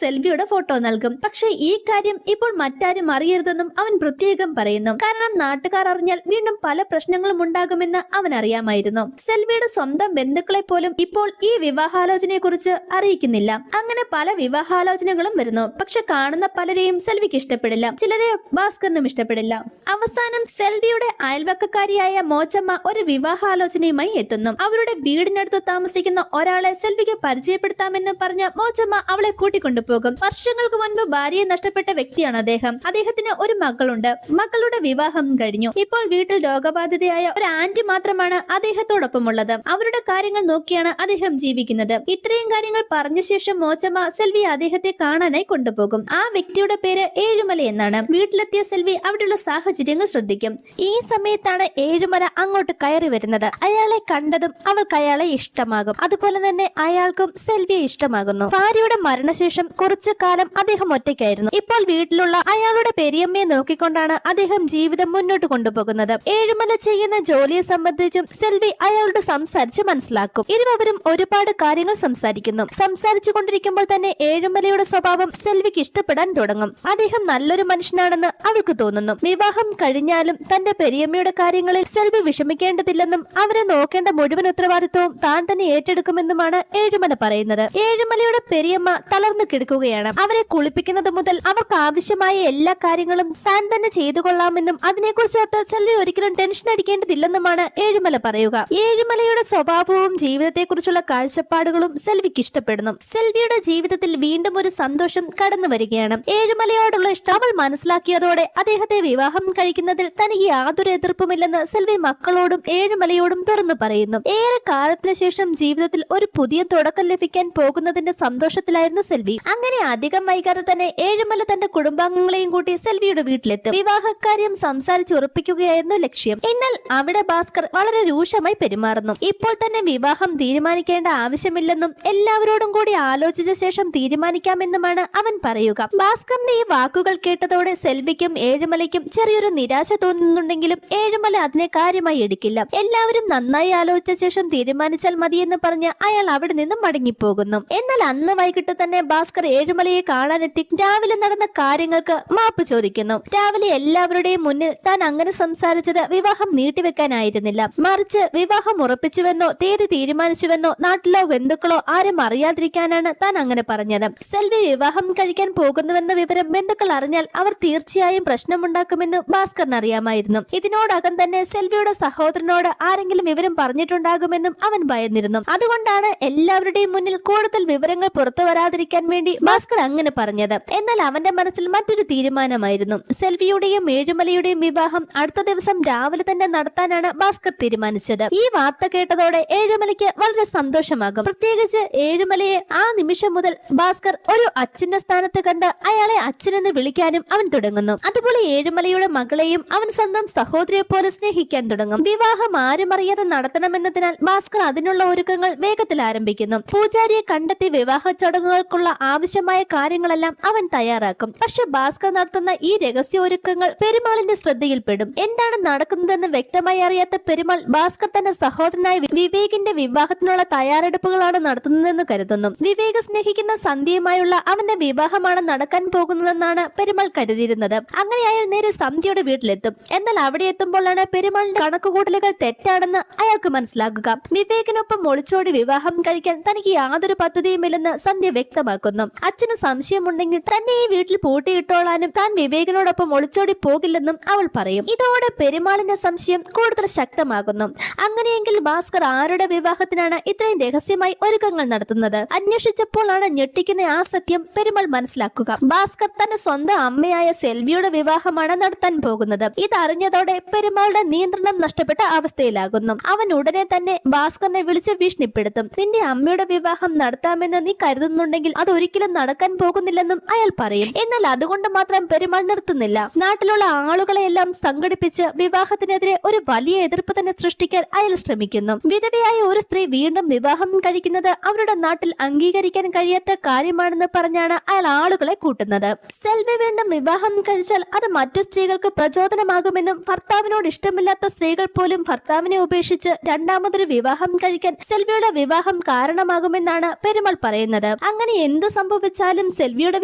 സെൽവിയുടെ ഫോട്ടോ നൽകും. പക്ഷേ ഈ കാര്യം ഇപ്പോൾ മറ്റാരും അറിയരുതെന്നും അവൻ പ്രത്യേകം പറയുന്നു. കാരണം നാട്ടുകാർ അറിഞ്ഞാൽ വീണ്ടും പല പ്രശ്നങ്ങളും ഉണ്ടാകുമെന്ന് അവൻ അറിയാമായിരുന്നു. സെൽവിയുടെ സ്വന്തം ബന്ധുക്കളെ പോലും ഇപ്പോൾ ഈ വിവാഹാലോചനയെ കുറിച്ച് അറിയിക്കുന്നില്ല. അങ്ങനെ പല വിവാഹാലോചനകളും വരുന്നു. പക്ഷെ കാണുന്ന പലരെയും സെൽവിക്ക് ഇഷ്ടപ്പെടില്ല, ചിലരെ ഭാസ്കറിനും ഇഷ്ടപ്പെടില്ല. അവസാനം സെൽവിയുടെ അയൽവക്കക്കാരിയായ മോച്ചമ്മ ഒരു വിവാഹാലോചനയുമായി എത്തുന്നു. അവരുടെ വീടിനടുത്ത് താമസിക്കുന്ന ഒരാളെ സെൽവിക്ക് പരിചയപ്പെടുത്താമെന്ന് പറഞ്ഞ മോച്ചമ്മ അവളെ കൂട്ടിക്കൊണ്ടുപോകും. വർഷങ്ങൾക്ക് മുൻപ് ഭാര്യയെ നഷ്ടപ്പെട്ട വ്യക്തിയാണ് അദ്ദേഹം. അദ്ദേഹത്തിന് ഒരു മകളുണ്ട്. മകളുടെ വിവാഹം കഴിഞ്ഞു. ഇപ്പോൾ വീട്ടിൽ രോഗബാധിതയായ ഒരു ആന്റി മാത്രമാണ് അദ്ദേഹത്തോടൊപ്പമുള്ളത്. അവരുടെ കാര്യങ്ങൾ നോക്കിയാണ് അദ്ദേഹം ജീവിക്കുന്നത്. ഇത്രയും കാര്യങ്ങൾ പറഞ്ഞ ശേഷം മോച്ചമ്മ സെൽവി അദ്ദേഹത്തെ കാണാനായി കൊണ്ടുപോകും. ആ വ്യക്തിയുടെ പേര് ഏഴുമല എന്നാണ്. വീട്ടിലെത്തിയ സെൽവി അവിടെയുള്ള സാഹചര്യങ്ങൾ ശ്രദ്ധിക്കും. ഈ സമയത്താണ് ഏഴുമല അങ്ങോട്ട് കയറി വരുന്നത്. അയാളെ കണ്ടതും അവൾക്ക് അയാളെ ഇഷ്ടമാകും. അതുപോലെ തന്നെ അയാൾക്കും സെൽവിയെ ഇഷ്ടമാകുന്നു. ഭാര്യയുടെ മരണശേഷം കുറച്ചു കാലം അദ്ദേഹം ഒറ്റയ്ക്കായിരുന്നു. ഇപ്പോൾ വീട്ടിലുള്ള അയാളുടെ പെരിയമ്മയെ നോക്കിക്കൊണ്ടാണ് അദ്ദേഹം ജീവിതം മുന്നോട്ട് കൊണ്ടുപോകുന്നത്. ഏഴുമല ചെയ്യുന്ന ജോലിയെ സംബന്ധിച്ചും സെൽവി അയാളോട് സംസാരിച്ച് മനസ്സിലാക്കും. ഇരുവരും ഒരുപാട് കാര്യങ്ങൾ സംസാരിക്കുന്നു. സംസാരിച്ചു കൊണ്ടിരിക്കുമ്പോൾ തന്നെ ഏഴുമലയുടെ സ്വഭാവം സെൽവിക്ക് ഇഷ്ടപ്പെടാൻ തുടങ്ങും. അദ്ദേഹം നല്ലൊരു മനുഷ്യനാണെന്ന് അവൾക്ക് തോന്നുന്നു. വിവാഹം കഴിഞ്ഞാലും തന്റെ പെരിയമ്മയുടെ കാര്യങ്ങളിൽ സെൽവി വിഷമിക്കേണ്ടതില്ലെന്നും അവരെ നോക്കേണ്ട മുഴുവൻ ഉത്തരവാദിത്വവും താൻ തന്നെ ഏറ്റെടുക്കുമെന്നുമാണ് ഏഴുമല പറയുന്നത്. ഏഴുമലയുടെ പെരിയമ്മ തളർന്നു കിടക്കുകയാണ്. അവരെ കുളിപ്പിക്കുന്നത് മുതൽ അവർക്ക് ആവശ്യമായ എല്ലാ കാര്യങ്ങളും താൻ തന്നെ ചെയ്തു കൊള്ളാമെന്നും അതിനെക്കുറിച്ച് ഓർത്ത് സെൽവി ഒരിക്കലും ടെൻഷൻ അടിക്കേണ്ടതില്ലെന്നുമാണ് ഏഴുമല പറയുക. ഏഴുമലയുടെ സ്വഭാവവും ജീവിതത്തെക്കുറിച്ചുള്ള കാഴ്ചപ്പാടുകളും സെൽവിക്ക് ഇഷ്ടപ്പെടുന്നു. സെൽവിയുടെ ജീവിതത്തിൽ വീണ്ടും ഒരു സന്തോഷം കടന്നു വരികയാണ്. ഏഴുമലയോടുള്ള ഇഷ്ടം അവൾ മനസ്സിലാക്കിയതോടെ അദ്ദേഹത്തെ വിവാഹം കഴിക്കുന്നതിൽ തനിക്ക് യാതൊരു എതിർപ്പുമില്ലെന്ന് സെൽവി മക്കളോടും ഏഴുമലയോടും തുറന്നു പറയുന്നു. ഏറെ കാലത്തിന് ശേഷം ജീവിതത്തിൽ ഒരു പുതിയ തുടക്കം ലഭിക്കാൻ പോകുന്നതിന്റെ സന്തോഷത്തിലായിരുന്നു സെൽവി. അങ്ങനെ അധികം വൈകാതെ തന്നെ ഏഴുമല തന്റെ കുടുംബാംഗങ്ങളെയും കൂട്ടി സെൽവിയുടെ വീട്ടിലെത്തും. വിവാഹക്കാര്യം സംസാരിച്ച് ഉറപ്പിക്കുകയായിരുന്നു ലക്ഷ്യം. എന്നാൽ അവിടെ ഭാസ്കർ വളരെ രൂക്ഷമായി പെരുമാറുന്നു. ഇപ്പോൾ തന്നെ വിവാഹം തീരുമാനിക്കേണ്ട ആവശ്യമില്ലെന്നും എല്ലാവരോടും കൂടി ആലോചിച്ച ശേഷം തീരുമാനിക്കാമെന്നുമാണ് അവൻ പറയുക. ഭാസ്കറിന്റെ ഈ വാക്കുകൾ കേട്ടതോടെ സെൽവിക്കും ഏഴുമലയ്ക്കും ചെറിയൊരു നിരാശ തോന്നുന്നുണ്ടെങ്കിലും ഏഴുമല അതിനെ കാര്യമായി എടുക്കില്ല. എല്ലാവരും നന്നായി ആലോചിച്ച ശേഷം തീരുമാനിച്ചാൽ മതിയെന്ന് പറഞ്ഞ് അയാൾ അവിടെ നിന്നും മടങ്ങിപ്പോകുന്നു. എന്നാൽ അന്ന് വൈകിട്ട് തന്നെ ഭാസ്കർ ഏഴുമലയെ കാണാനെത്തി രാവിലെ നടന്ന കാര്യങ്ങൾക്ക് മാപ്പ് ചോദിക്കുന്നു. രാവിലെ എല്ലാവരുടെയും മുന്നിൽ താൻ അങ്ങനെ സംസാരിച്ചത് വിവാഹം നീട്ടിവെക്കാനായിരുന്നില്ല, മറിച്ച് വിവാഹം ഉറപ്പിച്ചുവെന്നോ തീയതി തീരുമാനിച്ചുവെന്നോ നാട്ടിലോ ബന്ധുക്കളോ ആരും അറിയാതിരിക്കാനാണ് താൻ അങ്ങനെ പറഞ്ഞത്. സെൽവി വിവാഹം കഴിക്കാൻ പോകുന്നുവെന്ന വിവരം ബന്ധുക്കൾ അറിഞ്ഞാൽ അവർ തീർച്ചയായും പ്രശ്നമുണ്ടാക്കുമെന്ന് ഭാസ്കറിന് അറിയാമായിരുന്നു. ഇതിനോടകം തന്നെ സെൽവിയുടെ സഹോദരനോട് ആരെങ്കിലും വിവരം പറഞ്ഞിട്ടുണ്ടാകുമെന്നും അവൻ ഭയന്നിരുന്നു. അതുകൊണ്ടാണ് എല്ലാവരുടെയും മുന്നിൽ കൂടുതൽ വിവരങ്ങൾ പുറത്തു വരാതിരിക്കാൻ വേണ്ടി ഭാസ്കർ അങ്ങനെ പറഞ്ഞത്. എന്നാൽ അവന്റെ മനസ്സിൽ മറ്റൊരു തീരുമാനമായിരുന്നു. സെൽവിയുടെയും ഏഴുമലയുടെയും വിവാഹം അടുത്ത ദിവസം രാവിലെ തന്നെ നടത്താനാണ് ഭാസ്കർ തീരുമാനിച്ചത്. ഈ വാർത്ത കേട്ടതോടെ ഏഴുമലയ്ക്ക് വളരെ സന്തോഷമാകും. പ്രത്യേകിച്ച് ഏഴുമലയെ ആ നിമിഷം മുതൽ ഭാസ്കർ ഒരു അച്ഛന്റെ സ്ഥാനത്ത് കണ്ട് അയാളെ അച്ഛനെന്ന് വിളിക്കാനും അവൻ തുടങ്ങുന്നു. അതുപോലെ ഏഴുമലയുടെ മകളെയും അവൻ സ്വന്തം സഹോദരിയെ പോലെ സ്നേഹിക്കാൻ തുടങ്ങും. വിവാഹം ആരും അറിയാതെ നടത്തണമെന്നതിനാൽ ഭാസ്കർ അതിനുള്ള ഒരുക്കങ്ങൾ വേഗത്തിൽ ആരംഭിക്കുന്നു. പൂജാരിയെ കണ്ടെത്തി വിവാഹ ചടങ്ങുകൾക്കുള്ള ആവശ്യമായ കാര്യങ്ങളെല്ലാം അവൻ തയ്യാറാക്കും. പക്ഷെ ഭാസ്കർ നടത്തുന്ന ഈ രഹസ്യ ഒരുക്കങ്ങൾ പെരുമാളിന്റെ ശ്രദ്ധയിൽപ്പെടും. എന്താണ് നടക്കുന്നതെന്ന് വ്യക്തമായി അറിയാത്ത പെരുമാൾ ഭാസ്കർ തന്റെ സഹോദരനായ വിവേകിന്റെ വിവാഹത്തിനുള്ള തയ്യാറെടുപ്പുകളാണ് നടത്തുന്നതെന്ന് കരുതുന്നു. വിവേക് സ്നേഹിക്കുന്ന സന്ധ്യയുമായുള്ള അവന്റെ വിവാഹമാണ് നടക്കാൻ പോകുന്നതെന്നാണ് പെരുമാൾ കരുതിയിരുന്നത്. അങ്ങനെ അയാൾ നേരെ സന്ധ്യയുടെ വീട്ടിലെത്തും. എന്നാൽ അവിടെ എത്തുമ്പോഴാണ് പെരുമാളിന്റെ കണക്കുകൂട്ടലുകൾ തെറ്റാണെന്ന് അയാൾക്ക് മനസ്സിലാക്കുക. വിവേകിനൊപ്പം ഒളിച്ചോടി വിവാഹം കഴിക്കാൻ തനിക്ക് യാതൊരു പദ്ധതിയുമില്ലെന്ന് സന്ധ്യ വ്യക്തമാക്കുന്നു. അച്ഛന് സംശയമുണ്ടെങ്കിൽ തന്നെ ഈ വീട്ടിൽ പൂട്ടിയിട്ടോളാനും താൻ വിവേകിനോടൊപ്പം ഒളിച്ചോടി പോകില്ലെന്നും അവൾ പറയും. ഇതോടെ പെരുമാളിന്റെ സംശയം കൂടുതൽ ശക്തമാകുന്നു. അങ്ങനെയെങ്കിൽ ഭാസ്കർ ആരുടെ വിവാഹത്തിനാണ് ഇത്രയും രഹസ്യമായി ഒരുക്കങ്ങൾ നടത്തുന്നത്? അന്വേഷിച്ചപ്പോഴാണ് ഞെട്ടിക്കുന്ന ആ സത്യം പെരുമാൾ മനസ്സിലാക്കുക. ഭാസ്കർ തന്റെ സ്വന്തം അമ്മയായ സെൽവിയുടെ വിവാഹമാണ് നടത്താൻ പോകുന്നത്. ഇതറിഞ്ഞതോടെ പെരുമാളുടെ നിയന്ത്രണം നഷ്ടപ്പെട്ട അവസ്ഥയിലാകുന്നു. അവൻ ഉടനെ തന്നെ ഭാസ്കറിനെ വിളിച്ച് ഭീഷണിപ്പെടുത്തും. നിന്റെ അമ്മയുടെ വിവാഹം നടത്താമെന്ന് നീ കരുതുന്നുണ്ടെങ്കിൽ അത് ഒരിക്കലും നടക്കാൻ പോകുന്നില്ലെന്നും അയാൾ പറയും. എന്നാൽ അതുകൊണ്ട് മാത്രം പെരുമാൾ നിർത്തുന്നില്ല. നാട്ടിലുള്ള ആളുകളെ ബന്ധുക്കളെയെല്ലാം സംഘടിപ്പിച്ച് വിവാഹത്തിനെതിരെ ഒരു വലിയ എതിർപ്പ് തന്നെ സൃഷ്ടിക്കാൻ അയാൾ ശ്രമിക്കുന്നു. വിധവയായ ഒരു സ്ത്രീ വീണ്ടും വിവാഹം കഴിക്കുന്നത് അവരുടെ നാട്ടിൽ അംഗീകരിക്കാൻ കഴിയാത്ത കാര്യമാണെന്ന് പറഞ്ഞാണ് അയാൾ ആളുകളെ കൂട്ടുന്നത്. സെൽവി വീണ്ടും വിവാഹം കഴിച്ചാൽ അത് മറ്റു സ്ത്രീകൾക്ക് പ്രചോദനമാകുമെന്നും ഭർത്താവിനോട് ഇഷ്ടമില്ലാത്ത സ്ത്രീകൾ പോലും ഭർത്താവിനെ ഉപേക്ഷിച്ച് രണ്ടാമതൊരു വിവാഹം കഴിക്കാൻ സെൽവിയുടെ വിവാഹം കാരണമാകുമെന്നാണ് പെരുമാൾ പറയുന്നത്. അങ്ങനെ എന്ത് സംഭവിച്ചാലും സെൽവിയുടെ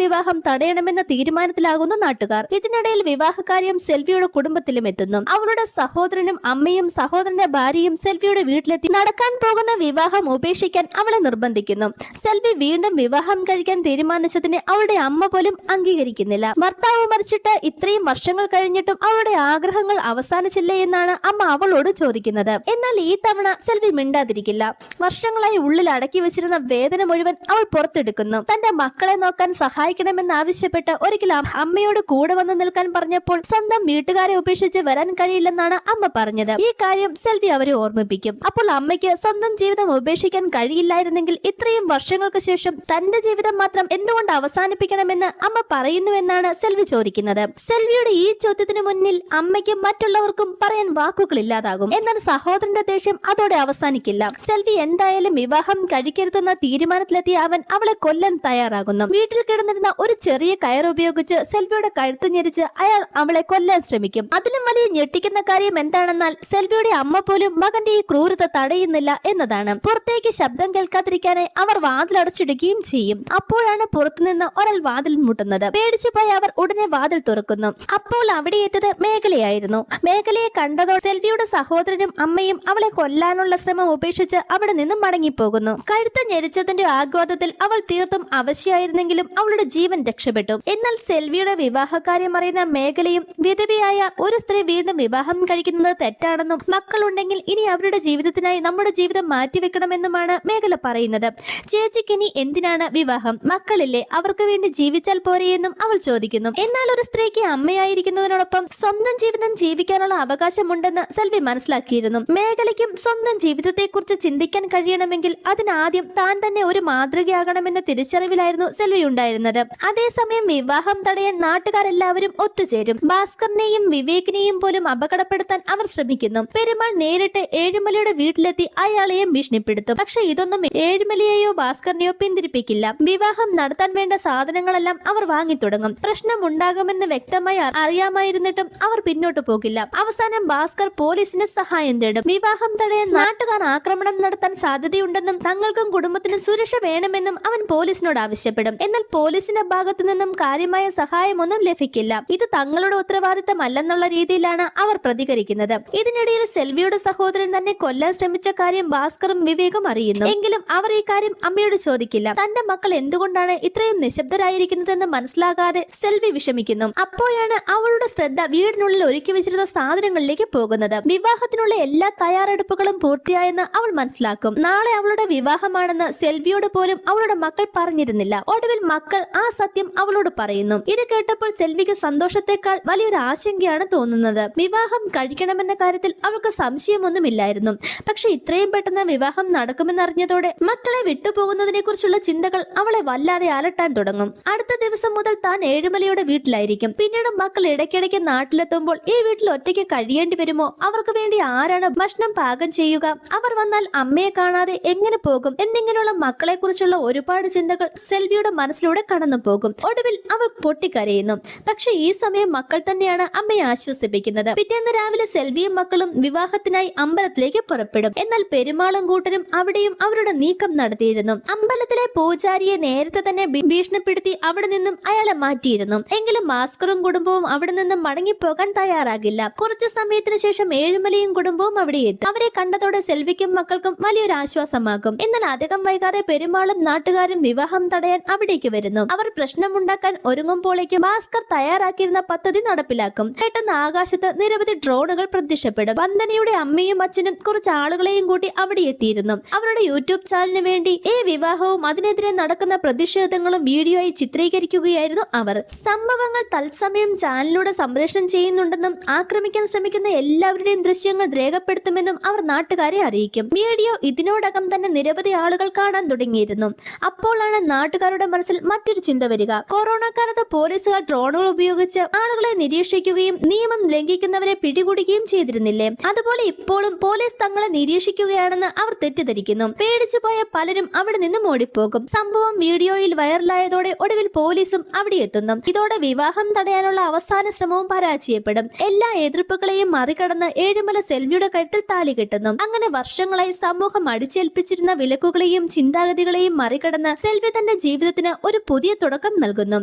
വിവാഹം തടയണമെന്ന തീരുമാനത്തിലാകുന്നു നാട്ടുകാർ. ഇതിനിടയിൽ വിവാഹകാര്യം സെൽവിയുടെ കുടുംബത്തിലും എത്തുന്നു. അവളുടെ സഹോദരനും അമ്മയും സഹോദരന്റെ ഭാര്യയും സെൽവിയുടെ വീട്ടിലെത്തി നടക്കാൻ പോകുന്ന വിവാഹം ഉപേക്ഷിക്കാൻ അവളെ നിർബന്ധിക്കുന്നു. സെൽവി വീണ്ടും വിവാഹം കഴിക്കാൻ തീരുമാനിച്ചതിന് അവളുടെ അമ്മ പോലും അംഗീകരിക്കുന്നില്ല. ഭർത്താവ് മരിച്ചിട്ട് ഇത്രയും വർഷങ്ങൾ കഴിഞ്ഞിട്ടും അവളുടെ ആഗ്രഹങ്ങൾ അവസാനിച്ചില്ലേ എന്നാണ് അമ്മ അവളോട് ചോദിക്കുന്നത്. എന്നാൽ ഈ തവണ സെൽവി മിണ്ടാതിരിക്കില്ല. വർഷങ്ങളായി ഉള്ളിൽ അടക്കി വെച്ചിരുന്ന വേദന മുഴുവൻ അവൾ പുറത്തെടുക്കുന്നു. തന്റെ മക്കളെ നോക്കാൻ സഹായിക്കണമെന്ന് ആവശ്യപ്പെട്ട് ഒരിക്കൽ അമ്മയോട് കൂടെ വന്ന് നിൽക്കാൻ പറഞ്ഞപ്പോൾ സ്വന്തം വീട്ടുകാരെ ഉപേക്ഷിച്ച് വരാൻ കഴിയില്ലെന്നാണ് അമ്മ പറഞ്ഞത്. ഈ കാര്യം സെൽവി അവരെ ഓർമ്മിപ്പിക്കും. അപ്പോൾ അമ്മയ്ക്ക് സ്വന്തം ജീവിതം ഉപേക്ഷിക്കാൻ കഴിയില്ലായിരുന്നെങ്കിൽ ഇത്രയും വർഷങ്ങൾക്ക് ശേഷം തന്റെ ജീവിതം മാത്രം എന്തുകൊണ്ട് അവസാനിപ്പിക്കണമെന്ന് അമ്മ പറയുന്നുവെന്നാണ് സെൽവി ചോദിക്കുന്നത്. സെൽവിയുടെ ഈ ചോദ്യത്തിന് മുന്നിൽ അമ്മയ്ക്കും മറ്റുള്ളവർക്കും പറയാൻ വാക്കുകളില്ലാതാകും. എന്നാൽ സഹോദരന്റെ ദേഷ്യം അതോടെ അവസാനിക്കില്ല. സെൽവി എന്തായാലും വിവാഹം കഴിക്കരുതെന്ന തീരുമാനത്തിലെത്തിയ അവൻ അവളെ കൊല്ലാൻ തയ്യാറാകുന്നു. വീട്ടിൽ കിടന്നിരുന്ന ഒരു ചെറിയ കയർ ഉപയോഗിച്ച് സെൽവിയുടെ കഴുത്ത് ഞെരിച്ച് അയാൾ അവളെ കൊല്ലാൻ ശ്രമിക്കും. അതിലും വലിയ ഞെട്ടിക്കുന്ന കാര്യം എന്താണെന്നാൽ സെൽവിയുടെ അമ്മ പോലും മകന്റെ ഈ ക്രൂരത തടയുന്നില്ല എന്നതാണ്. പുറത്തേക്ക് ശബ്ദം കേൾക്കാതിരിക്കാനായി അവർ വാതിലടച്ചിടുകയും ചെയ്യും. അപ്പോഴാണ് പുറത്തുനിന്ന് ഒരാൾ വാതിൽ മുട്ടുന്നത്. പേടിച്ചുപോയി അവർ ഉടനെ വാതിൽ തുറക്കുന്നു. അപ്പോൾ അവിടെ എത്തിയത് മേഖലയായിരുന്നു. മേഖലയെ കണ്ടതോടെ സെൽവിയുടെ സഹോദരനും അമ്മയും അവളെ കൊല്ലാനുള്ള ശ്രമം ഉപേക്ഷിച്ച് അവിടെ നിന്നും മടങ്ങിപ്പോകുന്നു. കഴുത്ത് ഞെരിച്ചതിന്റെ ആഘാതത്തിൽ അവൾ തീർത്തും അവശ്യായിരുന്നെങ്കിലും അവളുടെ ജീവൻ രക്ഷപ്പെട്ടു. എന്നാൽ സെൽവിയുടെ വിവാഹകാര്യം അറിയുന്ന മേഖലയും വിധവയായ ഒരു സ്ത്രീ വീണ്ടും വിവാഹം കഴിക്കുന്നത് തെറ്റാണെന്നും മക്കളുണ്ടെങ്കിൽ ഇനി അവരുടെ ജീവിതത്തിനായി നമ്മുടെ ജീവിതം മാറ്റിവെക്കണമെന്നുമാണ് മേഖല പറയുന്നത്. ചേച്ചിക്കിനി എന്തിനാണ് വിവാഹം? മക്കളില്ലേ, അവർക്ക് വേണ്ടി ജീവിച്ചാൽ പോരെയെന്നും അവൾ ചോദിക്കുന്നു. എന്നാൽ ഒരു സ്ത്രീക്ക് അമ്മയായിരിക്കുന്നതിനോടൊപ്പം സ്വന്തം ജീവിതം ജീവിക്കാനുള്ള അവകാശമുണ്ടെന്ന് സെൽവി മനസ്സിലാക്കിയിരുന്നു. മേഖലയ്ക്കും സ്വന്തം ജീവിതത്തെക്കുറിച്ച് ചിന്തിക്കാൻ കഴിയണമെങ്കിൽ അതിനാദ്യം താൻ തന്നെ ഒരു മാതൃകയാകണമെന്ന തിരിച്ചറിവിലായിരുന്നു സെൽവി ഉണ്ടായിരുന്നത്. അതേസമയം വിവാഹം തടയാൻ നാട്ടുകാരെല്ലാവരും ഒത്തുചേരും. ഭാസ്കറിനെയും വിവേകിനെയും പോലും അപകടപ്പെടുത്താൻ അവർ ശ്രമിക്കുന്നു. പെരുമാൾ നേരിട്ട് ഏഴുമലയുടെ വീട്ടിലെത്തി അയാളെയും ഭീഷണിപ്പെടുത്തും. പക്ഷെ ഇതൊന്നും ഏഴുമലയെയോ ഭാസ്കറിനെയോ പിന്തിരിപ്പിക്കില്ല. വിവാഹം നടത്താൻ വേണ്ട സാധനങ്ങളെല്ലാം അവർ വാങ്ങിത്തുടങ്ങും. പ്രശ്നം ഉണ്ടാകുമെന്ന് വ്യക്തമായി അറിയാമായിരുന്നിട്ടും അവർ പിന്നോട്ട് പോകില്ല. അവസാനം ഭാസ്കർ പോലീസിന് സഹായം തേടും. വിവാഹം തടയാൻ നാട്ടുകാർ ആക്രമണം നടത്താൻ സാധ്യതയുണ്ടെന്നും തങ്ങൾക്കും കുടുംബത്തിനും സുരക്ഷ വേണമെന്നും അവൻ പോലീസിനോട് ആവശ്യപ്പെടും. എന്നാൽ പോലീസിന്റെ ഭാഗത്തു നിന്നും കാര്യമായ സഹായമൊന്നും ലഭിക്കില്ല. ഇത് തങ്ങളുടെ ഉത്തരവാദിത്തമല്ലെന്നുള്ള രീതിയിലാണ് അവർ പ്രതികരിക്കുന്നത്. ഇതിനിടയിൽ സെൽവിയുടെ സഹോദരൻ തന്നെ കൊല്ലാൻ ശ്രമിച്ച കാര്യം ഭാസ്കറും വിവേകും അറിയുന്നു. എങ്കിലും അവർ ഈ കാര്യം അമ്മയോട് ചോദിക്കില്ല. തന്റെ മക്കൾ എന്തുകൊണ്ടാണ് ഇത്രയും നിശബ്ദരായിരിക്കുന്നതെന്ന് മനസ്സിലാകാതെ സെൽവി വിഷമിക്കുന്നു. അപ്പോഴാണ് അവളുടെ ശ്രദ്ധ വീടിനുള്ളിൽ ഒരുക്കി വെച്ചിരുന്ന സാധനങ്ങളിലേക്ക് പോകുന്നത്. വിവാഹത്തിനുള്ള എല്ലാ തയ്യാറെടുപ്പുകളും പൂർത്തിയായെന്ന് അവൾ മനസ്സിലാക്കും. നാളെ അവളുടെ വിവാഹമാണെന്ന് സെൽവിയോട് പോലും അവളുടെ മക്കൾ പറഞ്ഞിരുന്നില്ല. ഒടുവിൽ മക്കൾ ആ സത്യം അവളോട് പറയുന്നു. ഇത് കേട്ടപ്പോൾ സെൽവിക്ക് സന്തോഷത്തെക്കാൾ വലിയൊരു ആശങ്കയാണ് തോന്നുന്നത്. വിവാഹം കഴിക്കണമെന്ന കാര്യത്തിൽ അവൾക്ക് സംശയമൊന്നുമില്ലായിരുന്നു. പക്ഷെ ഇത്രയും പെട്ടെന്ന് വിവാഹം നടക്കുമെന്നറിഞ്ഞതോടെ മക്കളെ വിട്ടുപോകുന്നതിനെ കുറിച്ചുള്ള ചിന്തകൾ അവളെ വല്ലാതെ അലട്ടാൻ തുടങ്ങും. അടുത്ത ദിവസം മുതൽ താൻ ഏഴുമലയുടെ വീട്ടിലായിരിക്കും. പിന്നീട് മക്കൾ ഇടയ്ക്കിടയ്ക്ക് നാട്ടിലെത്തുമ്പോൾ ഈ വീട്ടിൽ ഒറ്റയ്ക്ക് കഴിയേണ്ടി വരുമോ? അവർക്ക് വേണ്ടി ആരാണ് ഭക്ഷണം പാകം ചെയ്യുക? അവർ വന്നാൽ അമ്മയെ കാണാതെ എങ്ങനെ പോകും? എന്നിങ്ങനെയുള്ള മക്കളെ കുറിച്ചുള്ള ഒരുപാട് ചിന്തകൾ സെൽവിയുടെ മനസ്സിലൂടെ കടന്നു പോകും. ഒടുവിൽ അവൾ പൊട്ടിക്കരയുന്നു. പക്ഷെ ഈ സമയം മക്കൾ തന്നെയാണ് അമ്മയെ ആശ്വസിപ്പിക്കുന്നത്. പിറ്റേന്ന് രാവിലെ സെൽവിയും മക്കളും വിവാഹത്തിനായി അമ്പലത്തിലേക്ക് പുറപ്പെടും. എന്നാൽ പെരുമാളും കൂട്ടരും അവിടെയും അവരുടെ നീക്കം നടത്തിയിരുന്നു. അമ്പലത്തിലെ പൂജാരിയെ നേരത്തെ തന്നെ ഭീഷണിപ്പെടുത്തി അവിടെ നിന്നും അയാളെ മാറ്റിയിരുന്നു. എങ്കിലും ഭാസ്കറും കുടുംബവും അവിടെ നിന്നും മടങ്ങിപ്പോകാൻ തയ്യാറാകില്ല. കുറച്ചു സമയത്തിന് ശേഷം ഏഴുമലയും കുടുംബവും അവിടെ എത്തും. അവരെ കണ്ടതോടെ സെൽവിക്കും മക്കൾക്കും വലിയൊരു ആശ്വാസമാകും. എന്നാൽ അധികം വൈകാതെ പെരുമാളും നാട്ടുകാരും വിവാഹം തടയാൻ അവിടേക്ക് വരുന്നു. അവർ പ്രശ്നമുണ്ടാക്കാൻ ഒരുങ്ങുമ്പോഴേക്കും ഭാസ്കർ തയ്യാറാക്കിയിരുന്ന പദ്ധതി നടപ്പിലാക്കും. പെട്ടെന്ന് ആകാശത്ത് നിരവധി ഡ്രോണുകൾ പ്രത്യക്ഷപ്പെടും. വന്ദനയുടെ അമ്മയും അച്ഛനും കുറച്ച് ആളുകളെയും കൂട്ടി അവിടെ എത്തിയിരുന്നു. അവരുടെ യൂട്യൂബ് ചാനലിന് വേണ്ടി ഈ വിവാഹവും അതിനെതിരെ നടക്കുന്ന പ്രതിഷേധങ്ങളും വീഡിയോയായി ചിത്രീകരിക്കുകയായിരുന്നു അവർ. സംഭവങ്ങൾ തത്സമയം ചാനലിലൂടെ സംപ്രേഷണം ചെയ്യുന്നുണ്ടെന്നും ആക്രമിക്കാൻ ശ്രമിക്കുന്ന എല്ലാവരുടെയും ദൃശ്യങ്ങൾ രേഖപ്പെടുത്തുമെന്നും അവർ നാട്ടുകാരെ അറിയിക്കും. വീഡിയോ ഇതിനോടകം തന്നെ നിരവധി ആളുകൾ കാണാൻ തുടങ്ങിയിരുന്നു. അപ്പോഴാണ് നാട്ടുകാരുടെ മനസ്സിൽ മറ്റൊരു ചിന്ത വരിക. കൊറോണ കാലത്ത് പോലീസുകാർ ഡ്രോണുകൾ ഉപയോഗിച്ച് ആളുകളെ നിരീക്ഷിക്കും സംരക്ഷിക്കുകയും നിയമം ലംഘിക്കുന്നവരെ പിടികൂടുകയും ചെയ്തിരുന്നില്ലേ? അതുപോലെ ഇപ്പോഴും പോലീസ് തങ്ങളെ നിരീക്ഷിക്കുകയാണെന്ന് അവർ തെറ്റിദ്ധരിക്കുന്നു. പേടിച്ചുപോയ പലരും അവിടെ നിന്നും ഓടിപ്പോകും. സംഭവം വീഡിയോയിൽ വൈറലായതോടെ ഒടുവിൽ പോലീസും അവിടെ എത്തുന്നു. ഇതോടെ വിവാഹം തടയാനുള്ള അവസാന ശ്രമവും പരാജയപ്പെടും. എല്ലാ എതിർപ്പുകളെയും മറികടന്ന് ഏഴുമല സെൽവിയുടെ കഴുത്തിൽ താലി കെട്ടുന്നു. അങ്ങനെ വർഷങ്ങളായി സമൂഹം അടിച്ചേൽപ്പിച്ചിരുന്ന വിലക്കുകളെയും ചിന്താഗതികളെയും മറികടന്ന് സെൽവി തന്റെ ജീവിതത്തിന് ഒരു പുതിയ തുടക്കം നൽകുന്നു.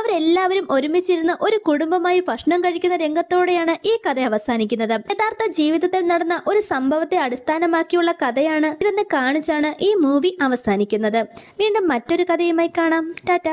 അവരെല്ലാവരും ഒരുമിച്ചിരുന്ന് ഒരു കുടുംബമായി ഭക്ഷണം കഴിക്കുന്ന രംഗത്തോടെയാണ് ഈ കഥ അവസാനിക്കുന്നത്. യഥാർത്ഥ ജീവിതത്തിൽ നടന്ന ഒരു സംഭവത്തെ അടിസ്ഥാനമാക്കിയുള്ള കഥയാണ് ഇതെന്ന് കാണിച്ചാണ് ഈ മൂവി അവസാനിക്കുന്നത്. വീണ്ടും മറ്റൊരു കഥയുമായി കാണാം. ടാറ്റ.